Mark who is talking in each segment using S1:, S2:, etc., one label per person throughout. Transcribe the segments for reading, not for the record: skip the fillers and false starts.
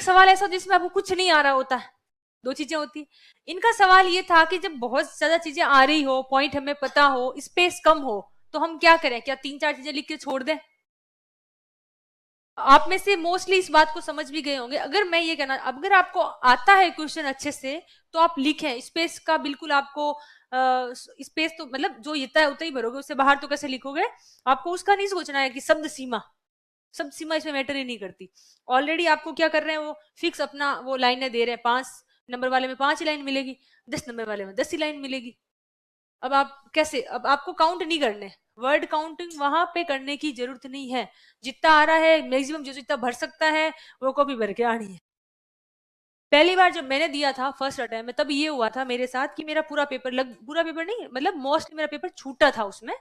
S1: सवाल ऐसा जिसमें आपको कुछ नहीं आ रहा होता है, दो चीजें होती। इनका सवाल ये था कि जब बहुत ज्यादा चीजें आ रही हो, पॉइंट हमें पता हो, स्पेस कम हो, तो हम क्या करें, क्या 3-4 चीजें लिख के छोड़ दें? आप में से मोस्टली इस बात को समझ भी गए होंगे। अगर मैं ये कहना, अगर आपको आता है क्वेश्चन अच्छे से तो आप लिखें, स्पेस का बिल्कुल आपको स्पेस तो मतलब जो इतना है उतना ही भरोगे, उससे बाहर तो कैसे लिखोगे? आपको उसका नहीं सोचना है कि शब्द सीमा, शब्द सीमा इसमें मैटर ही नहीं करती। ऑलरेडी आपको क्या कर रहे हैं, वो फिक्स अपना वो लाइनें दे रहे हैं, 5 नंबर वाले में 5 ही लाइन मिलेगी, 10 नंबर वाले में 10 ही लाइन मिलेगी। अब आप कैसे, अब आपको काउंट नहीं करने, वर्ड काउंटिंग वहां पे करने की जरूरत नहीं है। जितना आ रहा है मैक्सिमम, जो जितना भर सकता है वो कॉपी भर के आनी है। पहली बार जब मैंने दिया था फर्स्ट अटेम्प्ट में, तब ये हुआ था मेरे साथ कि मेरा पूरा पेपर पूरा पेपर नहीं, मतलब मोस्टली मेरा पेपर छूटा था, उसमें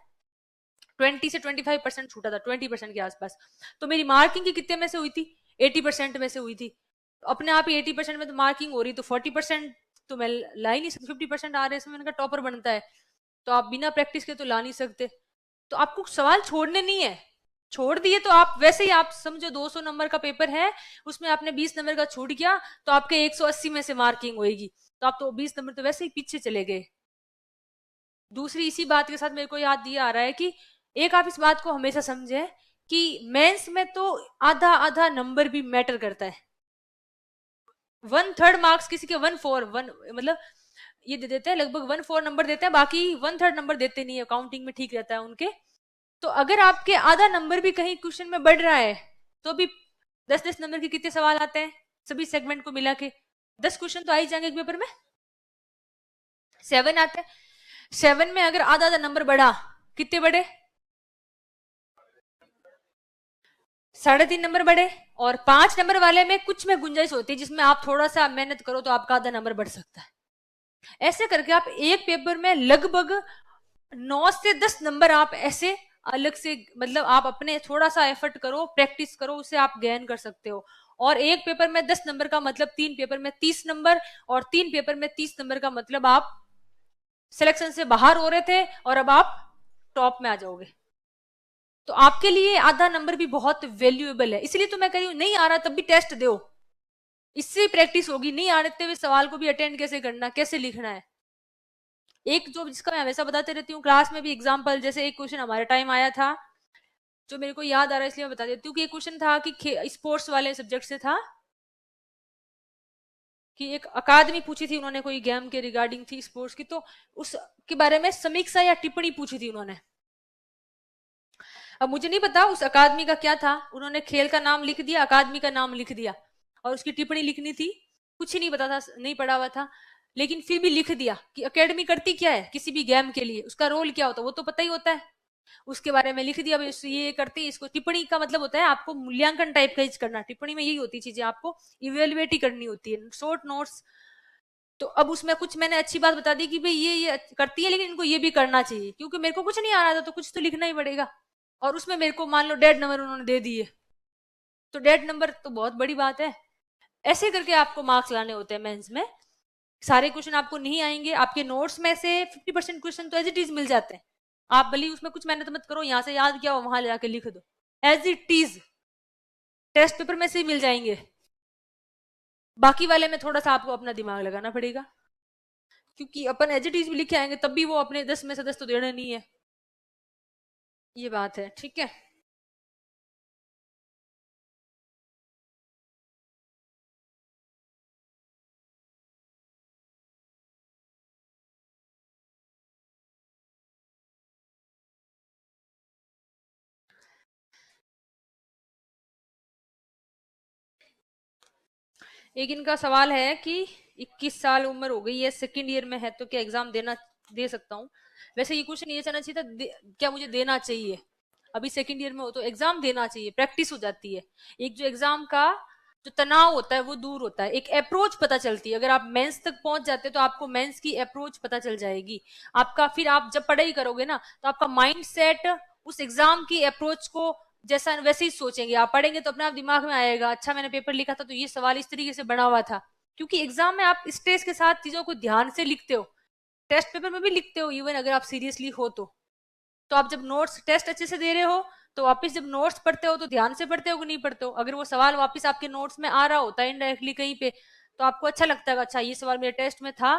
S1: 20 से 25% छूटा था, 20% के आसपास। तो मेरी मार्किंग की कितने में से हुई थी? 80% में से हुई थी। अपने आप ही 80% में तो मार्किंग हो रही, तो 40% तो मैं ला ही नहीं सकती। 50% आ रहे हैं इसमें, मैंने कहा टॉपर बनता है, तो आप बिना प्रैक्टिस के तो ला नहीं सकते। तो आपको सवाल छोड़ने नहीं है, छोड़ दिए तो आप वैसे ही, आप समझो 200 नंबर का पेपर है, उसमें आपने 20 नंबर का छूट गया, तो आपके 180 में से मार्किंग होएगी, तो आप तो 20 नंबर तो वैसे ही पीछे चले गए। दूसरी इसी बात के साथ मेरे को याद दिया आ रहा है कि एक आप इस बात को हमेशा समझे कि मेंस में तो आधा आधा नंबर भी मैटर करता है। 1/3 मार्क्स किसी के 1/4 मतलब ये दे देते हैं, लगभग 1/4 नंबर देते हैं, बाकी 1/3 नंबर देते नहीं है, काउंटिंग में ठीक रहता है उनके। तो अगर आपके आधा नंबर भी कहीं क्वेश्चन में बढ़ रहा है, तो भी 10-10 नंबर के कितने सवाल आते हैं सभी सेगमेंट को मिला के? 10 क्वेश्चन तो आ ही जाएंगे एक पेपर में, 7 आते हैं। 7 में अगर आधा आधा नंबर बढ़ा, कितने बढ़े? 3.5 नंबर बढ़े। और 5 नंबर वाले में कुछ में गुंजाइश होती है, जिसमें आप थोड़ा सा मेहनत करो तो आपका आधा नंबर बढ़ सकता है। ऐसे करके आप एक पेपर में लगभग 9 से 10 नंबर आप ऐसे अलग से, मतलब आप अपने थोड़ा सा एफर्ट करो, प्रैक्टिस करो, उससे आप गेन कर सकते हो। और एक पेपर में 10 नंबर का मतलब 3 पेपर में 30 नंबर, और 3 पेपर में 30 नंबर का मतलब आप सिलेक्शन से बाहर हो रहे थे और अब आप टॉप में आ जाओगे। तो आपके लिए आधा नंबर भी बहुत वैल्यूएबल है। इसलिए तो मैं कह रही हूं, नहीं आ रहा तब भी टेस्ट दो, इससे प्रैक्टिस होगी। नहीं आते हुए सवाल को भी अटेंड कैसे करना, कैसे लिखना है। एक जो जिसका मैं हमेशा बताते रहती हूँ क्लास में भी एग्जाम्पल, जैसे एक क्वेश्चन हमारे टाइम आया था जो मेरे को याद आ रहा है, इसलिए मैं बता देती हूँ कि एक क्वेश्चन था कि स्पोर्ट्स वाले सब्जेक्ट से था, कि एक अकादमी पूछी थी उन्होंने, कोई गेम के रिगार्डिंग थी स्पोर्ट्स की, तो उसके बारे में समीक्षा या टिप्पणी पूछी थी उन्होंने। अब मुझे नहीं पता उस अकादमी का क्या था, उन्होंने खेल का नाम लिख दिया, अकादमी का नाम लिख दिया, और उसकी टिप्पणी लिखनी थी, कुछ ही नहीं पता था, नहीं पढ़ा हुआ था, लेकिन फिर भी लिख दिया कि अकेडमी करती क्या है किसी भी गेम के लिए, उसका रोल क्या होता है वो तो पता ही होता है, उसके बारे में लिख दिया, ये करती है। इसको टिप्पणी का मतलब होता है आपको मूल्यांकन टाइप का चीज करना, टिप्पणी में यही होती है, चीजें आपको इवेल्युएट ही करनी होती है, शॉर्ट नोट्स। तो अब उसमें कुछ मैंने अच्छी बात बता दी कि भाई ये करती है, लेकिन इनको ये भी करना चाहिए, क्योंकि मेरे को कुछ नहीं आ रहा था तो कुछ तो लिखना ही पड़ेगा। और उसमें मेरे को मान लो 1.5 नंबर उन्होंने दे दिए, तो 1.5 नंबर तो बहुत बड़ी बात है। ऐसे करके आपको मार्क्स लाने होते हैं मेंस में। सारे क्वेश्चन आपको नहीं आएंगे, आपके नोट्स में से 50% क्वेश्चन तो एज इट इज मिल जाते हैं, आप भले उसमें कुछ मेहनत मत करो, यहाँ से याद किया वहां ले जाके लिख दो, as it is test paper में से ही मिल जाएंगे। बाकी वाले में थोड़ा सा आपको अपना दिमाग लगाना पड़ेगा, क्योंकि अपन एज इट इज भी लिखे आएंगे तब भी वो अपने 10 में से 10 तो देना नहीं है, ये बात है। ठीक है, एक इनका सवाल है कि 21 साल उम्र हो गई है, सेकंड ईयर में है, तो क्या एग्जाम दे सकता हूँ? वैसे ये क्वेश्चन ये जाना चाहिए था, क्या मुझे देना चाहिए? अभी सेकंड ईयर में हो तो एग्जाम देना चाहिए, प्रैक्टिस हो जाती है, एक जो एग्जाम का जो तनाव होता है वो दूर होता है, एक अप्रोच पता चलती है। अगर आप मेंस तक पहुंच जाते हो तो आपको मेंस की अप्रोच पता चल जाएगी आपका, फिर आप जब पढ़ाई करोगे ना तो आपका माइंड सेट उस एग्जाम की अप्रोच को जैसा वैसे ही सोचेंगे। आप पढ़ेंगे तो अपने आप दिमाग में आएगा, अच्छा मैंने पेपर लिखा था तो ये सवाल इस तरीके से बना हुआ था, क्योंकि एग्जाम में आप स्ट्रेस के साथ चीजों को ध्यान से लिखते हो, टेस्ट पेपर में भी लिखते हो, इवन अगर आप सीरियसली हो तो आप जब नोट्स टेस्ट अच्छे से दे रहे हो तो वापस जब नोट्स पढ़ते हो तो ध्यान से पढ़ते हो कि नहीं पढ़ते हो? अगर वो सवाल वापस आपके नोट्स में आ रहा होता है इनडायरेक्टली कहीं पे, तो आपको अच्छा लगता है, अच्छा ये सवाल मेरे टेस्ट में था,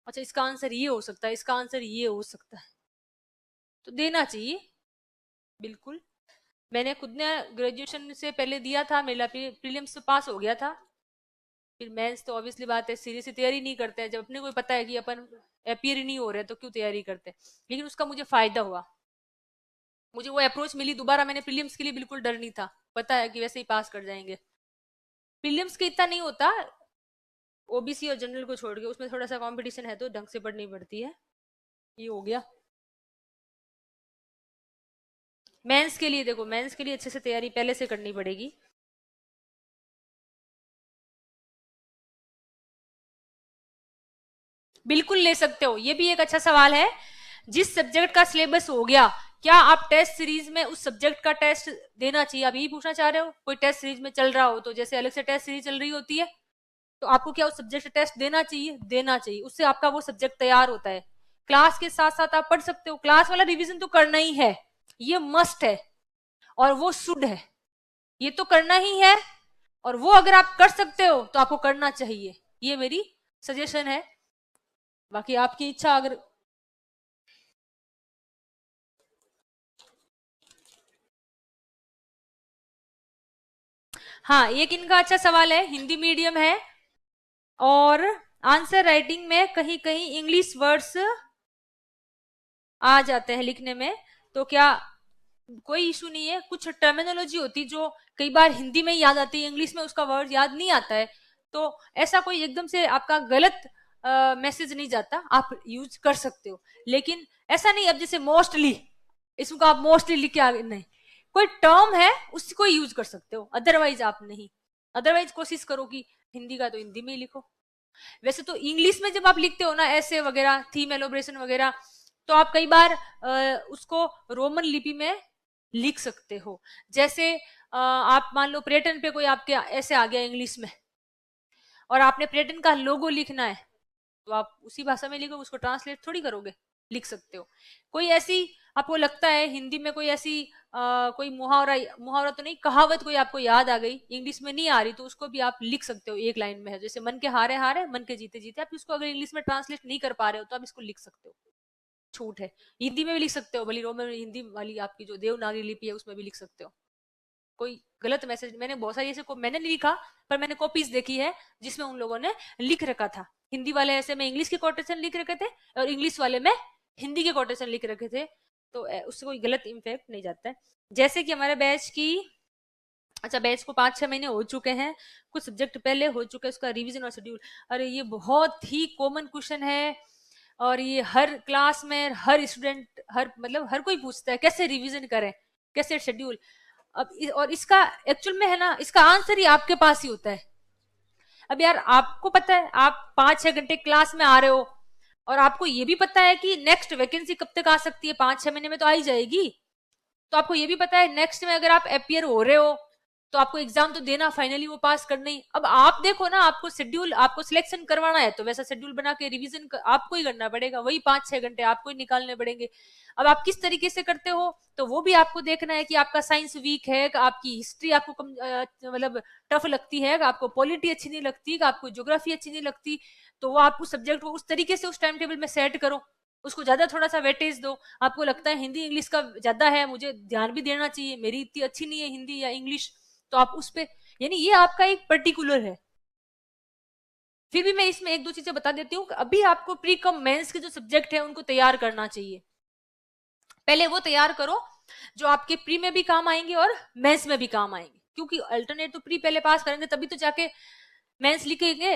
S1: अच्छा इसका आंसर ये हो सकता है, इसका आंसर ये हो सकता है, तो देना चाहिए बिल्कुल। मैंने खुद ने ग्रेजुएशन से पहले दिया था, मेरा प्रीलिम्स पास हो गया था। फिर मेंस तो ऑब्वियसली बात है सीरियसली तैयारी नहीं करते हैं, जब अपने को पता है कि अपन अपीयर ही नहीं हो रहे तो क्यों तैयारी करते हैं। लेकिन उसका मुझे फायदा हुआ, मुझे वो अप्रोच मिली दोबारा, मैंने प्रीलिम्स के लिए बिल्कुल डर नहीं था, पता है कि वैसे ही पास कर जाएंगे। प्रीलिम्स के इतना नहीं होता, ओबीसी और जनरल को छोड़ के उसमें थोड़ा सा कंपटीशन है तो ढंग से पढ़नी पड़ती है। ये हो गया। मेंस के लिए देखो, मेंस के लिए अच्छे से तैयारी पहले से करनी पड़ेगी। बिल्कुल ले सकते हो, ये भी एक अच्छा सवाल है। जिस सब्जेक्ट का सिलेबस हो गया, क्या आप टेस्ट सीरीज में उस सब्जेक्ट का टेस्ट देना चाहिए, आप यही पूछना चाह रहे हो? कोई टेस्ट सीरीज में चल रहा हो तो जैसे अलग से टेस्ट सीरीज चल रही होती है, तो आपको क्या उस सब्जेक्ट टेस्ट देना चाहिए? देना चाहिए, उससे आपका वो सब्जेक्ट तैयार होता है। क्लास के साथ साथ आप पढ़ सकते हो, क्लास वाला रिवीजन तो करना ही है, ये मस्ट है और वो शुड है, ये तो करना ही है। और वो अगर आप कर सकते हो तो आपको करना चाहिए, ये मेरी सजेशन है। बाकी आपकी इच्छा। अगर हाँ, एक इनका अच्छा सवाल है, हिंदी मीडियम है और आंसर राइटिंग में कहीं कहीं इंग्लिश वर्ड्स आ जाते हैं लिखने में, तो क्या कोई इशू नहीं है? कुछ टर्मिनोलॉजी होती जो कई बार हिंदी में याद आती है, इंग्लिश में उसका वर्ड याद नहीं आता है, तो ऐसा कोई एकदम से आपका गलत मैसेज नहीं जाता, आप यूज कर सकते हो। लेकिन ऐसा नहीं अब जैसे मोस्टली, इसको आप मोस्टली लिख के आगे नहीं, कोई टर्म है उसको यूज कर सकते हो, अदरवाइज आप नहीं। अदरवाइज कोशिश करो कि हिंदी का तो हिंदी में ही लिखो। वैसे तो इंग्लिश में जब आप लिखते हो ना ऐसे वगैरह, थीम एलोब्रेशन वगैरह, तो आप कई बार उसको रोमन लिपि में लिख सकते हो। जैसे आप मान लो पर्यटन पे कोई आपके ऐसे आ गया इंग्लिश में और आपने पर्यटन का लोगो लिखना है, तो आप उसी भाषा में लिखो, उसको ट्रांसलेट थोड़ी करोगे, लिख सकते हो। कोई ऐसी आपको लगता है हिंदी में कोई ऐसी कोई मुहावरा, मुहावरा तो नहीं, कहावत कोई आपको याद आ गई, इंग्लिश में नहीं आ रही, तो उसको भी आप लिख सकते हो, एक लाइन में है, जैसे मन के हारे हारे मन के जीते जीते, आप इसको अगर इंग्लिश में ट्रांसलेट नहीं कर पा रहे हो तो आप इसको लिख सकते हो, छूट है। हिंदी में भी लिख सकते हो, भली रोमन हिंदी वाली आपकी जो देवनागरी लिपि है उसमें भी लिख सकते हो, कोई गलत मैसेज, मैंने बहुत सारी ऐसे मैंने नहीं लिखा, पर मैंने कॉपीज देखी है जिसमें उन लोगों ने लिख रखा था। हिंदी वाले ऐसे में इंग्लिश के कोटेशन लिख रखे थे और इंग्लिश वाले में हिंदी के कोटेशन लिख रखे थे, तो उससे कोई गलत इम्पैक्ट नहीं जाता है। जैसे कि हमारे बैच की, अच्छा बैच को 5-6 महीने हो चुके हैं, कुछ सब्जेक्ट पहले हो चुके हैं, उसका रिवीजन और शेड्यूल, अरे ये बहुत ही कॉमन क्वेश्चन है और ये हर क्लास में हर स्टूडेंट, हर मतलब हर कोई पूछता है कैसे रिवीजन करें, कैसे शेड्यूल। अब और इसका एक्चुअल में है ना, इसका आंसर ही आपके पास ही होता है। अब यार आपको पता है, आप 5-6 घंटे क्लास में आ रहे हो और आपको ये भी पता है कि नेक्स्ट वैकेंसी कब तक आ सकती है, 5-6 महीने में तो आ ही जाएगी। तो आपको ये भी पता है नेक्स्ट में अगर आप अपियर हो रहे हो तो आपको एग्जाम तो देना, फाइनली वो पास करना ही। अब आप देखो ना, आपको शेड्यूल, आपको सिलेक्शन करवाना है तो वैसा शेड्यूल बना के रिवीजन आपको ही करना पड़ेगा, वही 5-6 घंटे आपको ही निकालने पड़ेंगे। अब आप किस तरीके से करते हो तो वो भी आपको देखना है कि आपका साइंस वीक है, आपकी हिस्ट्री आपको मतलब टफ लगती है, आपको पॉलिटी अच्छी नहीं लगती, आपको ज्योग्राफी अच्छी नहीं लगती, तो वो आप उस सब्जेक्ट को उस तरीके से उस टाइम टेबल में सेट करो, उसको ज्यादा थोड़ा सा वेटेज दो। आपको लगता है हिंदी इंग्लिश का ज्यादा है, मुझे ध्यान भी देना चाहिए, मेरी इतनी अच्छी नहीं है हिंदी या इंग्लिश, तो आप उस पे, यानी ये आपका एक पर्टिकुलर है। फिर भी मैं इसमें एक दो चीजें बता देती हूँ, अभी आपको प्री कम मेंस के जो सब्जेक्ट है उनको तैयार करना चाहिए, पहले वो तैयार करो जो आपके प्री में भी काम आएंगे और मेंस में भी काम आएंगे, क्योंकि अल्टरनेट तो प्री पहले पास करेंगे तभी तो जाके मेंस लिखेंगे,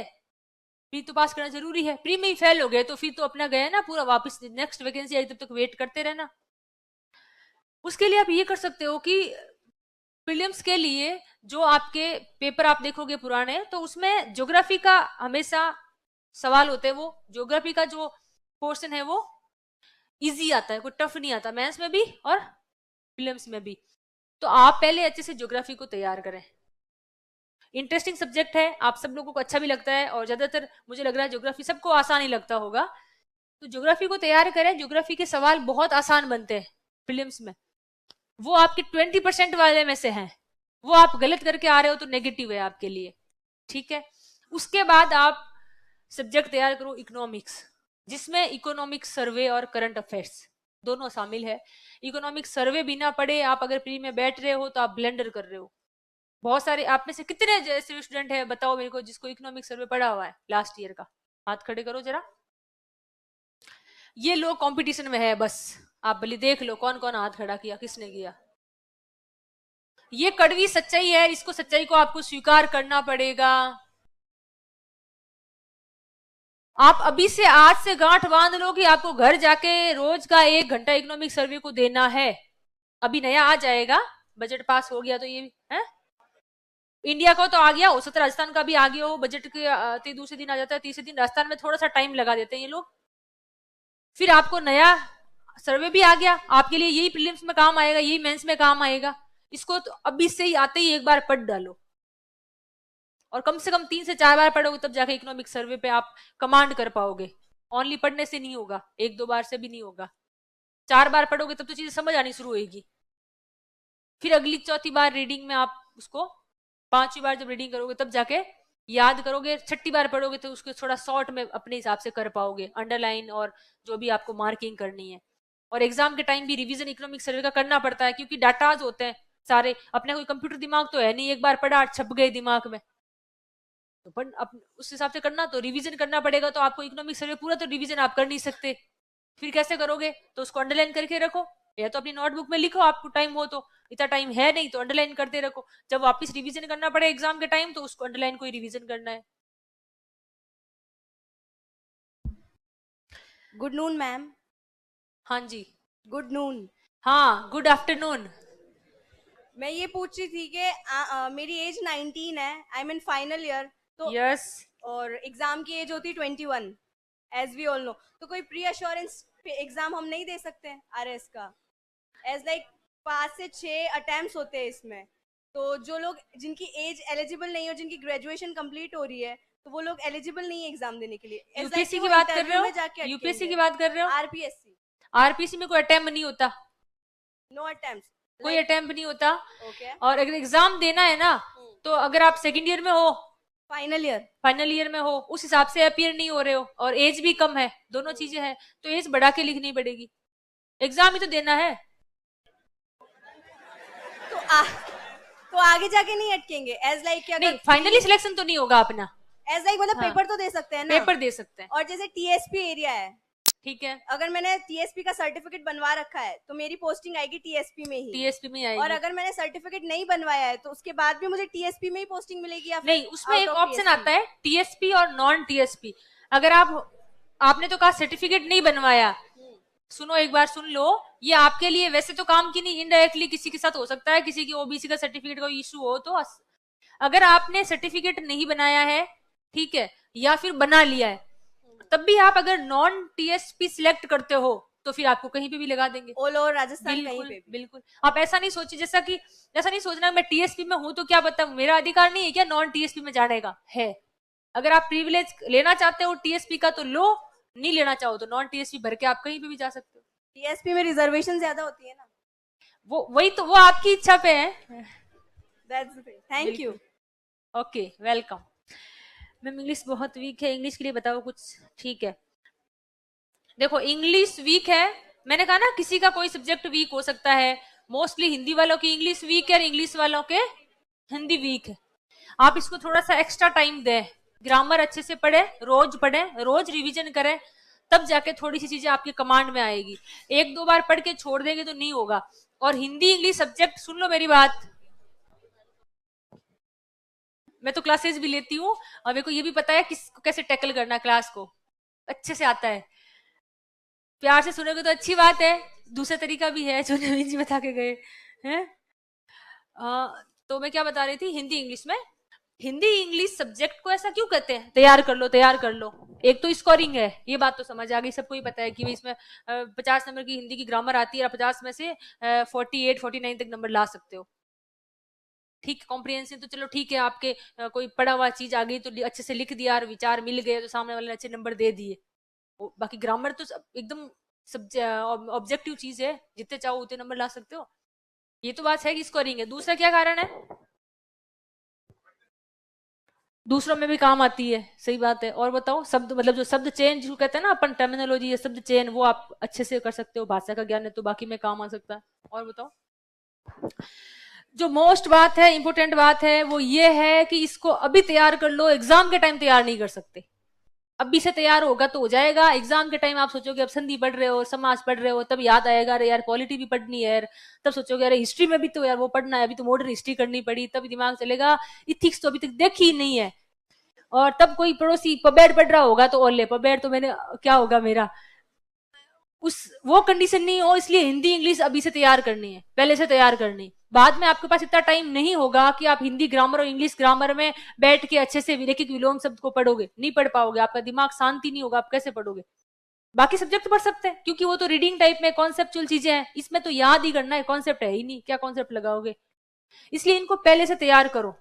S1: प्री तो पास करना जरूरी है। प्री में ही फेल हो गए तो फिर तो अपना गया ना पूरा, वापस नेक्स्ट वैकेंसी आई तब तक वेट करते रहना। उसके लिए आप ये कर सकते हो कि प्रीलिम्स के लिए जो आपके पेपर आप देखोगे पुराने, तो उसमें ज्योग्राफी का हमेशा सवाल होते हैं, वो ज्योग्राफी का जो पोर्शन है वो इजी आता है, कोई टफ नहीं आता, मेंस में भी और प्रीलिम्स में भी। तो आप पहले अच्छे से ज्योग्राफी को तैयार करें, इंटरेस्टिंग सब्जेक्ट है, आप सब लोगों को अच्छा भी लगता है और ज्यादातर मुझे लग रहा है ज्योग्राफी सबको आसान ही लगता होगा, तो ज्योग्राफी को तैयार करें। ज्योग्राफी के सवाल बहुत आसान बनते हैं प्रीलिम्स में, वो आपके 20% वाले में से हैं, वो आप गलत करके आ रहे हो तो नेगेटिव है आपके लिए, ठीक है। उसके बाद आप सब्जेक्ट तैयार करो इकोनॉमिक्स, जिसमें इकोनॉमिक सर्वे और करंट अफेयर्स दोनों शामिल है। इकोनॉमिक सर्वे बिना पढ़े आप अगर प्री में बैठ रहे हो तो आप ब्लेंडर कर रहे हो। बहुत सारे आप में से कितने जैसे स्टूडेंट है बताओ मेरे को जिसको इकोनॉमिक सर्वे पढ़ा हुआ है लास्ट ईयर का, हाथ खड़े करो जरा। ये लोग कंपटीशन में है, बस आप भले देख लो कौन कौन हाथ खड़ा किया, किसने किया। ये कड़वी सच्चाई है, इसको सच्चाई को आपको स्वीकार करना पड़ेगा। आप अभी से आज से गांठ बांध लो कि आपको घर जाके रोज का 1 घंटा इकोनॉमिक सर्वे को देना है। अभी नया आ जाएगा, बजट पास हो गया तो ये है, इंडिया को तो आ गया हो सकता है, राजस्थान का भी आ गया हो, बजट के दूसरे दिन आ जाता है, तीसरे दिन राजस्थान में थोड़ा सा टाइम लगा देते हैं ये लोग। फिर आपको नया सर्वे भी आ गया, आपके लिए यही प्रीलिम्स में काम आएगा, यही मेंस में काम आएगा। इसको तो अभी से ही आते ही एक बार पढ़ डालो, और कम से कम 3 से 4 बार पढ़ोगे तब जाके इकोनॉमिक सर्वे पे आप कमांड कर पाओगे। ओनली पढ़ने से नहीं होगा, 1-2 बार से भी नहीं होगा, 4 बार पढ़ोगे तब तो चीजें समझ आनी शुरू होगी। फिर अगली चौथी बार रीडिंग में आप उसको 5वीं बार जब रीडिंग करोगे तब जाके याद करोगे, 6ठी बार पढ़ोगे तो उसको थोड़ा शॉर्ट में अपने हिसाब से कर पाओगे, अंडरलाइन और जो भी आपको मार्किंग करनी है। और एग्जाम के टाइम भी रिवीजन इकोनॉमिक सर्वे का करना पड़ता है, क्योंकि डाटाज होते हैं सारे, अपने कोई कंप्यूटर दिमाग तो है नहीं, एक बार पढ़ा छप गए दिमाग में, तो उस हिसाब से करना, तो रिवीजन करना पड़ेगा। तो आपको इकोनॉमिक सर्वे पूरा तो रिवीजन आप कर नहीं सकते, फिर कैसे करोगे, तो उसको अंडरलाइन करके रखो, या तो अपनी नोटबुक में लिखो, आपको टाइम हो तो, इतना टाइम है नहीं तो अंडरलाइन करते रखो, जब वापस रिवीजन करना पड़े एग्जाम के टाइम तो उसको अंडरलाइन को ही रिवीजन करना है।
S2: Good noon ma'am.
S1: हाँ जी,
S2: गुड नून।
S1: हाँ गुड आफ्टरनून।
S2: मैं ये पूछ रही थी कि मेरी एज 19 है, आई मीन फाइनल ईयर, तो
S1: यस,
S2: और एग्जाम की एज होती है 21, एज वी ऑल नो। तो कोई प्री अश्योरेंस एग्जाम हम नहीं दे सकते हैं आरएस का? एज लाइक 5 से 6 अटेम्प्ट्स होते हैं इसमें, तो जो लोग जिनकी एज एलिजिबल नहीं हो, जिनकी ग्रेजुएशन कंप्लीट हो रही है, तो वो लोग एलिजिबल नहीं है एग्जाम देने के लिए।
S1: यूपीएससी की बात कर रहे हो, यूपीएससी की बात कर रहे हो,
S2: आरपीएससी।
S1: आरपीसी में कोई अटेम्प्ट नहीं होता,
S2: नो अटेम्प्ट्स,
S1: कोई अटेम्प्ट नहीं होता।
S2: ओके।
S1: और अगर एग्जाम देना है ना, तो अगर आप सेकंड ईयर में हो, फाइनल ईयर में हो, उस हिसाब से अपीयर नहीं हो रहे हो, और एज भी कम है, दोनों चीजें हैं, तो एज बढ़ा के लिखनी पड़ेगी, एग्जाम ही तो देना है।
S2: तो आगे जाके नहीं अटकेंगे, एज लाइक कि
S1: नहीं, फाइनली सिलेक्शन तो नहीं होगा अपना,
S2: एज लाइक मतलब
S1: हाँ,
S2: पेपर तो दे सकते हैं ना,
S1: पेपर दे सकते हैं,
S2: और जैसे टीएसपी एरिया है,
S1: ठीक है,
S2: अगर मैंने टीएसपी का सर्टिफिकेट बनवा रखा है तो मेरी पोस्टिंग आएगी टीएसपी में ही,
S1: टीएसपी में आएगी।
S2: और अगर मैंने सर्टिफिकेट नहीं बनवाया है तो उसके बाद भी मुझे टीएसपी में ही पोस्टिंग मिलेगी, या
S1: नहीं, उसमें एक ऑप्शन आता है टीएसपी और नॉन टीएसपी। अगर आपने तो कहा सर्टिफिकेट नहीं बनवाया, सुनो एक बार सुन लो, ये आपके लिए वैसे तो काम की नहीं, इनडायरेक्टली किसी के साथ हो सकता है, किसी की ओबीसी का सर्टिफिकेट का इशू हो, तो अगर आपने सर्टिफिकेट नहीं बनाया है, ठीक है, या फिर बना लिया है, तब भी आप अगर नॉन टीएसपी सिलेक्ट करते हो तो फिर आपको कहीं पे भी लगा देंगे,
S2: ऑल ओवर राजस्थान कहीं पे भी।
S1: बिल्कुल, आप ऐसा नहीं सोचिए, ऐसा नहीं सोचना मैं टीएसपी में हूं तो क्या पता मेरा अधिकार नहीं है क्या नॉन टीएसपी में जाने का है। अगर आप प्रिविलेज लेना चाहते हो टीएसपी का तो लो, नहीं लेना चाहो तो नॉन टीएसपी भर के आप कहीं पे भी जा सकते हो।
S2: टीएसपी में रिजर्वेशन ज्यादा होती है ना,
S1: वो आपकी इच्छा पे है।
S2: That's it, thank you.
S1: Okay, welcome. Ma'am English बहुत वीक है, इंग्लिश के लिए बताओ कुछ, ठीक है। देखो इंग्लिश वीक है, मैंने कहा ना किसी का कोई सब्जेक्ट वीक हो सकता है, मोस्टली हिंदी वालों की इंग्लिश वीक है और इंग्लिश वालों के हिंदी वीक है। आप इसको थोड़ा सा एक्स्ट्रा टाइम दें, ग्रामर अच्छे से पढ़े, रोज रिवीजन करें, तब जाके थोड़ी सी चीजें आपके कमांड में आएगी। 1-2 बार पढ़ के छोड़ देंगे तो नहीं होगा। और हिंदी इंग्लिश सब्जेक्ट, सुन लो मेरी बात, मैं तो क्लासेस भी लेती हूँ और मेरे को ये भी पता है किसको कैसे टैकल करना है, क्लास को अच्छे से आता है। प्यार से सुनोगे तो अच्छी बात है, दूसरा तरीका भी है जो नवीन जी बता के गए हैं। तो मैं क्या बता रही थी, हिंदी इंग्लिश में, हिंदी इंग्लिश सब्जेक्ट को ऐसा क्यों कहते हैं, तैयार कर लो तैयार कर लो। एक तो स्कोरिंग है, ये बात तो समझ आ गई, सबको ही पता है कि इसमें 50 नंबर की हिंदी की ग्रामर आती है और 50 में से 48-49 तक नंबर ला सकते हो, ठीक। कॉम्प्रिहेंसिव तो चलो ठीक है, आपके कोई पढ़ा हुआ चीज आ गई तो अच्छे से लिख दिया और विचार मिल गए तो सामने वाले ने अच्छे नंबर दे दिए। बाकी ग्रामर तो एकदम ऑब्जेक्टिव चीज है, जितने चाहो उतने नंबर ला सकते हो। ये तो बात है कि स्कोरिंग है। दूसरा क्या कारण है? दूसरों में भी काम आती है, सही बात है। और बताओ, शब्द मतलब जो शब्द चेन जो कहते हैं ना अपन, टर्मिनोलॉजी या शब्द चेन, वो आप अच्छे से कर सकते हो। भाषा का ज्ञान है तो बाकी में काम आ सकता है। और बताओ, जो मोस्ट बात है, इंपॉर्टेंट बात है, वो ये है कि इसको अभी तैयार कर लो, एग्जाम के टाइम तैयार नहीं कर सकते। अभी से तैयार होगा तो हो जाएगा, एग्जाम के टाइम आप सोचोगे अब संधि पढ़ रहे हो, समाज पढ़ रहे हो, तब याद आएगा अरे यार पॉलिटी भी पढ़नी है यार, तब सोचोगे अरे हिस्ट्री में भी तो यार वो पढ़ना है, अभी तो मॉडर्न हिस्ट्री करनी पड़ी, तब दिमाग चलेगा इथिक्स तो अभी तक देखी ही नहीं है। और तब कोई पड़ोसी पबेड़ पढ़ रहा होगा तो ओले पबेड़ तो मैंने क्या होगा मेरा, उस वो कंडीशन नहीं हो, इसलिए हिंदी इंग्लिश अभी से तैयार करनी है, पहले से तैयार करनी है। बाद में आपके पास इतना टाइम नहीं होगा कि आप हिंदी ग्रामर और इंग्लिश ग्रामर में बैठ के अच्छे से विलेखिक विलोम शब्द को पढ़ोगे, नहीं पढ़ पाओगे, आपका दिमाग शांति नहीं होगा, आप कैसे पढ़ोगे? बाकी सब्जेक्ट तो पढ़ सकते हैं क्योंकि वो तो रीडिंग टाइप में कॉन्सेप्चुअल चीजें हैं, इसमें तो याद ही करना है, कॉन्सेप्ट है ही नहीं, क्या कॉन्सेप्ट लगाओगे? इसलिए इनको पहले से तैयार करो,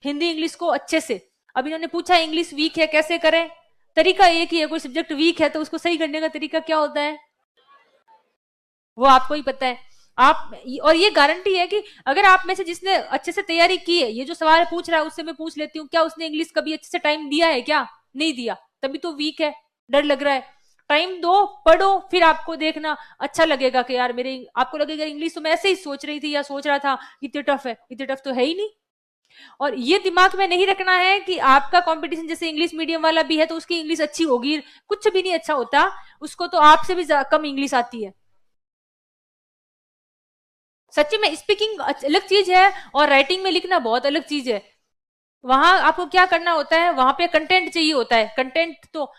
S1: हिंदी इंग्लिश को अच्छे से। अब इन्होंने पूछा इंग्लिश वीक है कैसे करें, तरीका एक ही है, कोई सब्जेक्ट वीक है तो उसको सही करने का तरीका क्या होता है वो आपको ही पता है। आप, और ये गारंटी है कि अगर आप में से जिसने अच्छे से तैयारी की है, ये जो सवाल पूछ रहा है उससे मैं पूछ लेती हूँ, क्या उसने इंग्लिश कभी अच्छे से टाइम दिया है? क्या नहीं दिया, तभी तो वीक है, डर लग रहा है। टाइम दो, पढ़ो, फिर आपको देखना अच्छा लगेगा कि यार मेरे, आपको लगेगा इंग्लिश तो मैं ऐसे ही सोच रही थी या सोच रहा था, इतने टफ है, इतने टफ तो है ही नहीं। और ये दिमाग में नहीं रखना है कि आपका कंपटीशन जैसे इंग्लिश मीडियम वाला भी है तो उसकी इंग्लिश अच्छी होगी, कुछ भी नहीं अच्छा होता, उसको तो आपसे भी कम इंग्लिश आती है। सच्ची में स्पीकिंग अलग चीज है और राइटिंग में लिखना बहुत अलग चीज है। वहां आपको क्या करना होता है, वहां पे कंटेंट चाहिए होता है, कंटेंट तो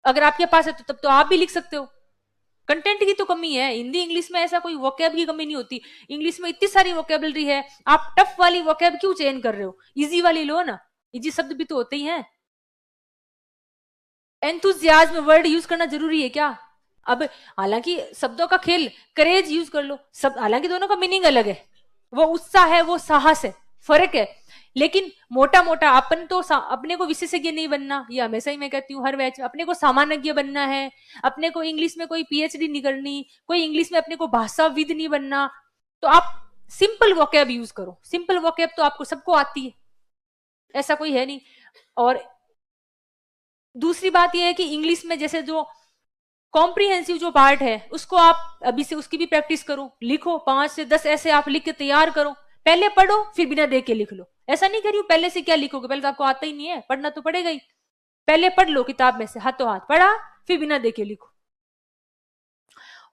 S1: अगर आपके पास है तो तब तो आप भी लिख सकते हो। कंटेंट की तो कमी है, हिंदी इंग्लिश में ऐसा कोई वोकैब की कमी नहीं होती। इंग्लिश में इतनी सारी वोकेबलरी है, आप टफ वाली वोकैब क्यों चेंज कर रहे हो, इजी वाली लो ना, इजी शब्द भी तो होते ही हैं। एंथुजियाज्म वर्ड यूज करना जरूरी है क्या? अब हालांकि शब्दों का खेल, करेज यूज कर लो, सब हालांकि दोनों का मीनिंग अलग है, वो उत्साह है, वो साहस है, फर्क है। लेकिन मोटा मोटा अपन तो अपने को विशेषज्ञ नहीं बनना, ये हमेशा ही मैं कहती हूँ हर बैच, अपने को सामान्यज्ञ बनना है। अपने को इंग्लिश में कोई पीएचडी नहीं करनी, कोई इंग्लिश में अपने को भाषाविद नहीं बनना। तो आप सिंपल वोकैब यूज करो, सिंपल वोकैब तो आपको सबको आती है, ऐसा कोई है नहीं। और दूसरी बात यह है कि इंग्लिश में जैसे जो कॉम्प्रिहेंसिव जो पार्ट है उसको आप अभी से उसकी भी प्रैक्टिस करो, लिखो 5 से 10 ऐसे आप लिख के तैयार करो, पहले पढ़ो फिर बिना देख के लिख लो। ऐसा नहीं करियो पहले से क्या लिखोगे, पहले तो आपको आता ही नहीं है, पढ़ना तो पड़ेगा ही। पहले पढ़ लो किताब में से हाथों हाथ पढ़ा, फिर बिना देखे लिखो।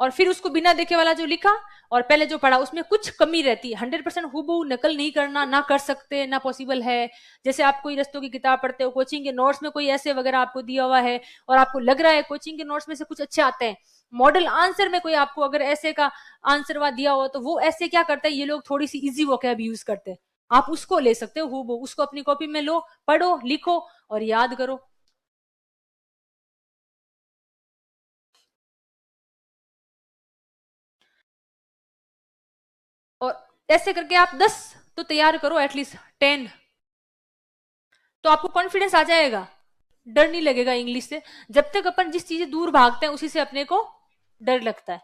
S1: और फिर उसको बिना देखे वाला जो लिखा और पहले जो पढ़ा उसमें कुछ कमी रहती है, 100% हूबहू नकल नहीं करना, ना कर सकते ना पॉसिबल है। जैसे आप कोई रस्तों की किताब पढ़ते हो, कोचिंग के नोट्स में कोई ऐसे वगैरह आपको दिया हुआ है और आपको लग रहा है कोचिंग के नोट्स में से कुछ अच्छे आते हैं, मॉडल आंसर में कोई आपको अगर ऐसे का आंसर वा दिया हो तो वो ऐसे क्या करता है, ये लोग थोड़ी सी इजी वोकैब यूज करते हैं, आप उसको ले सकते हो हूबहू, उसको अपनी कॉपी में लो, पढ़ो लिखो और याद करो। और ऐसे करके आप 10 तो तैयार करो, एटलीस्ट 10, तो आपको कॉन्फिडेंस आ जाएगा, डर नहीं लगेगा इंग्लिश से। जब तक अपन जिस चीजें दूर भागते हैं उसी से अपने को डर लगता है।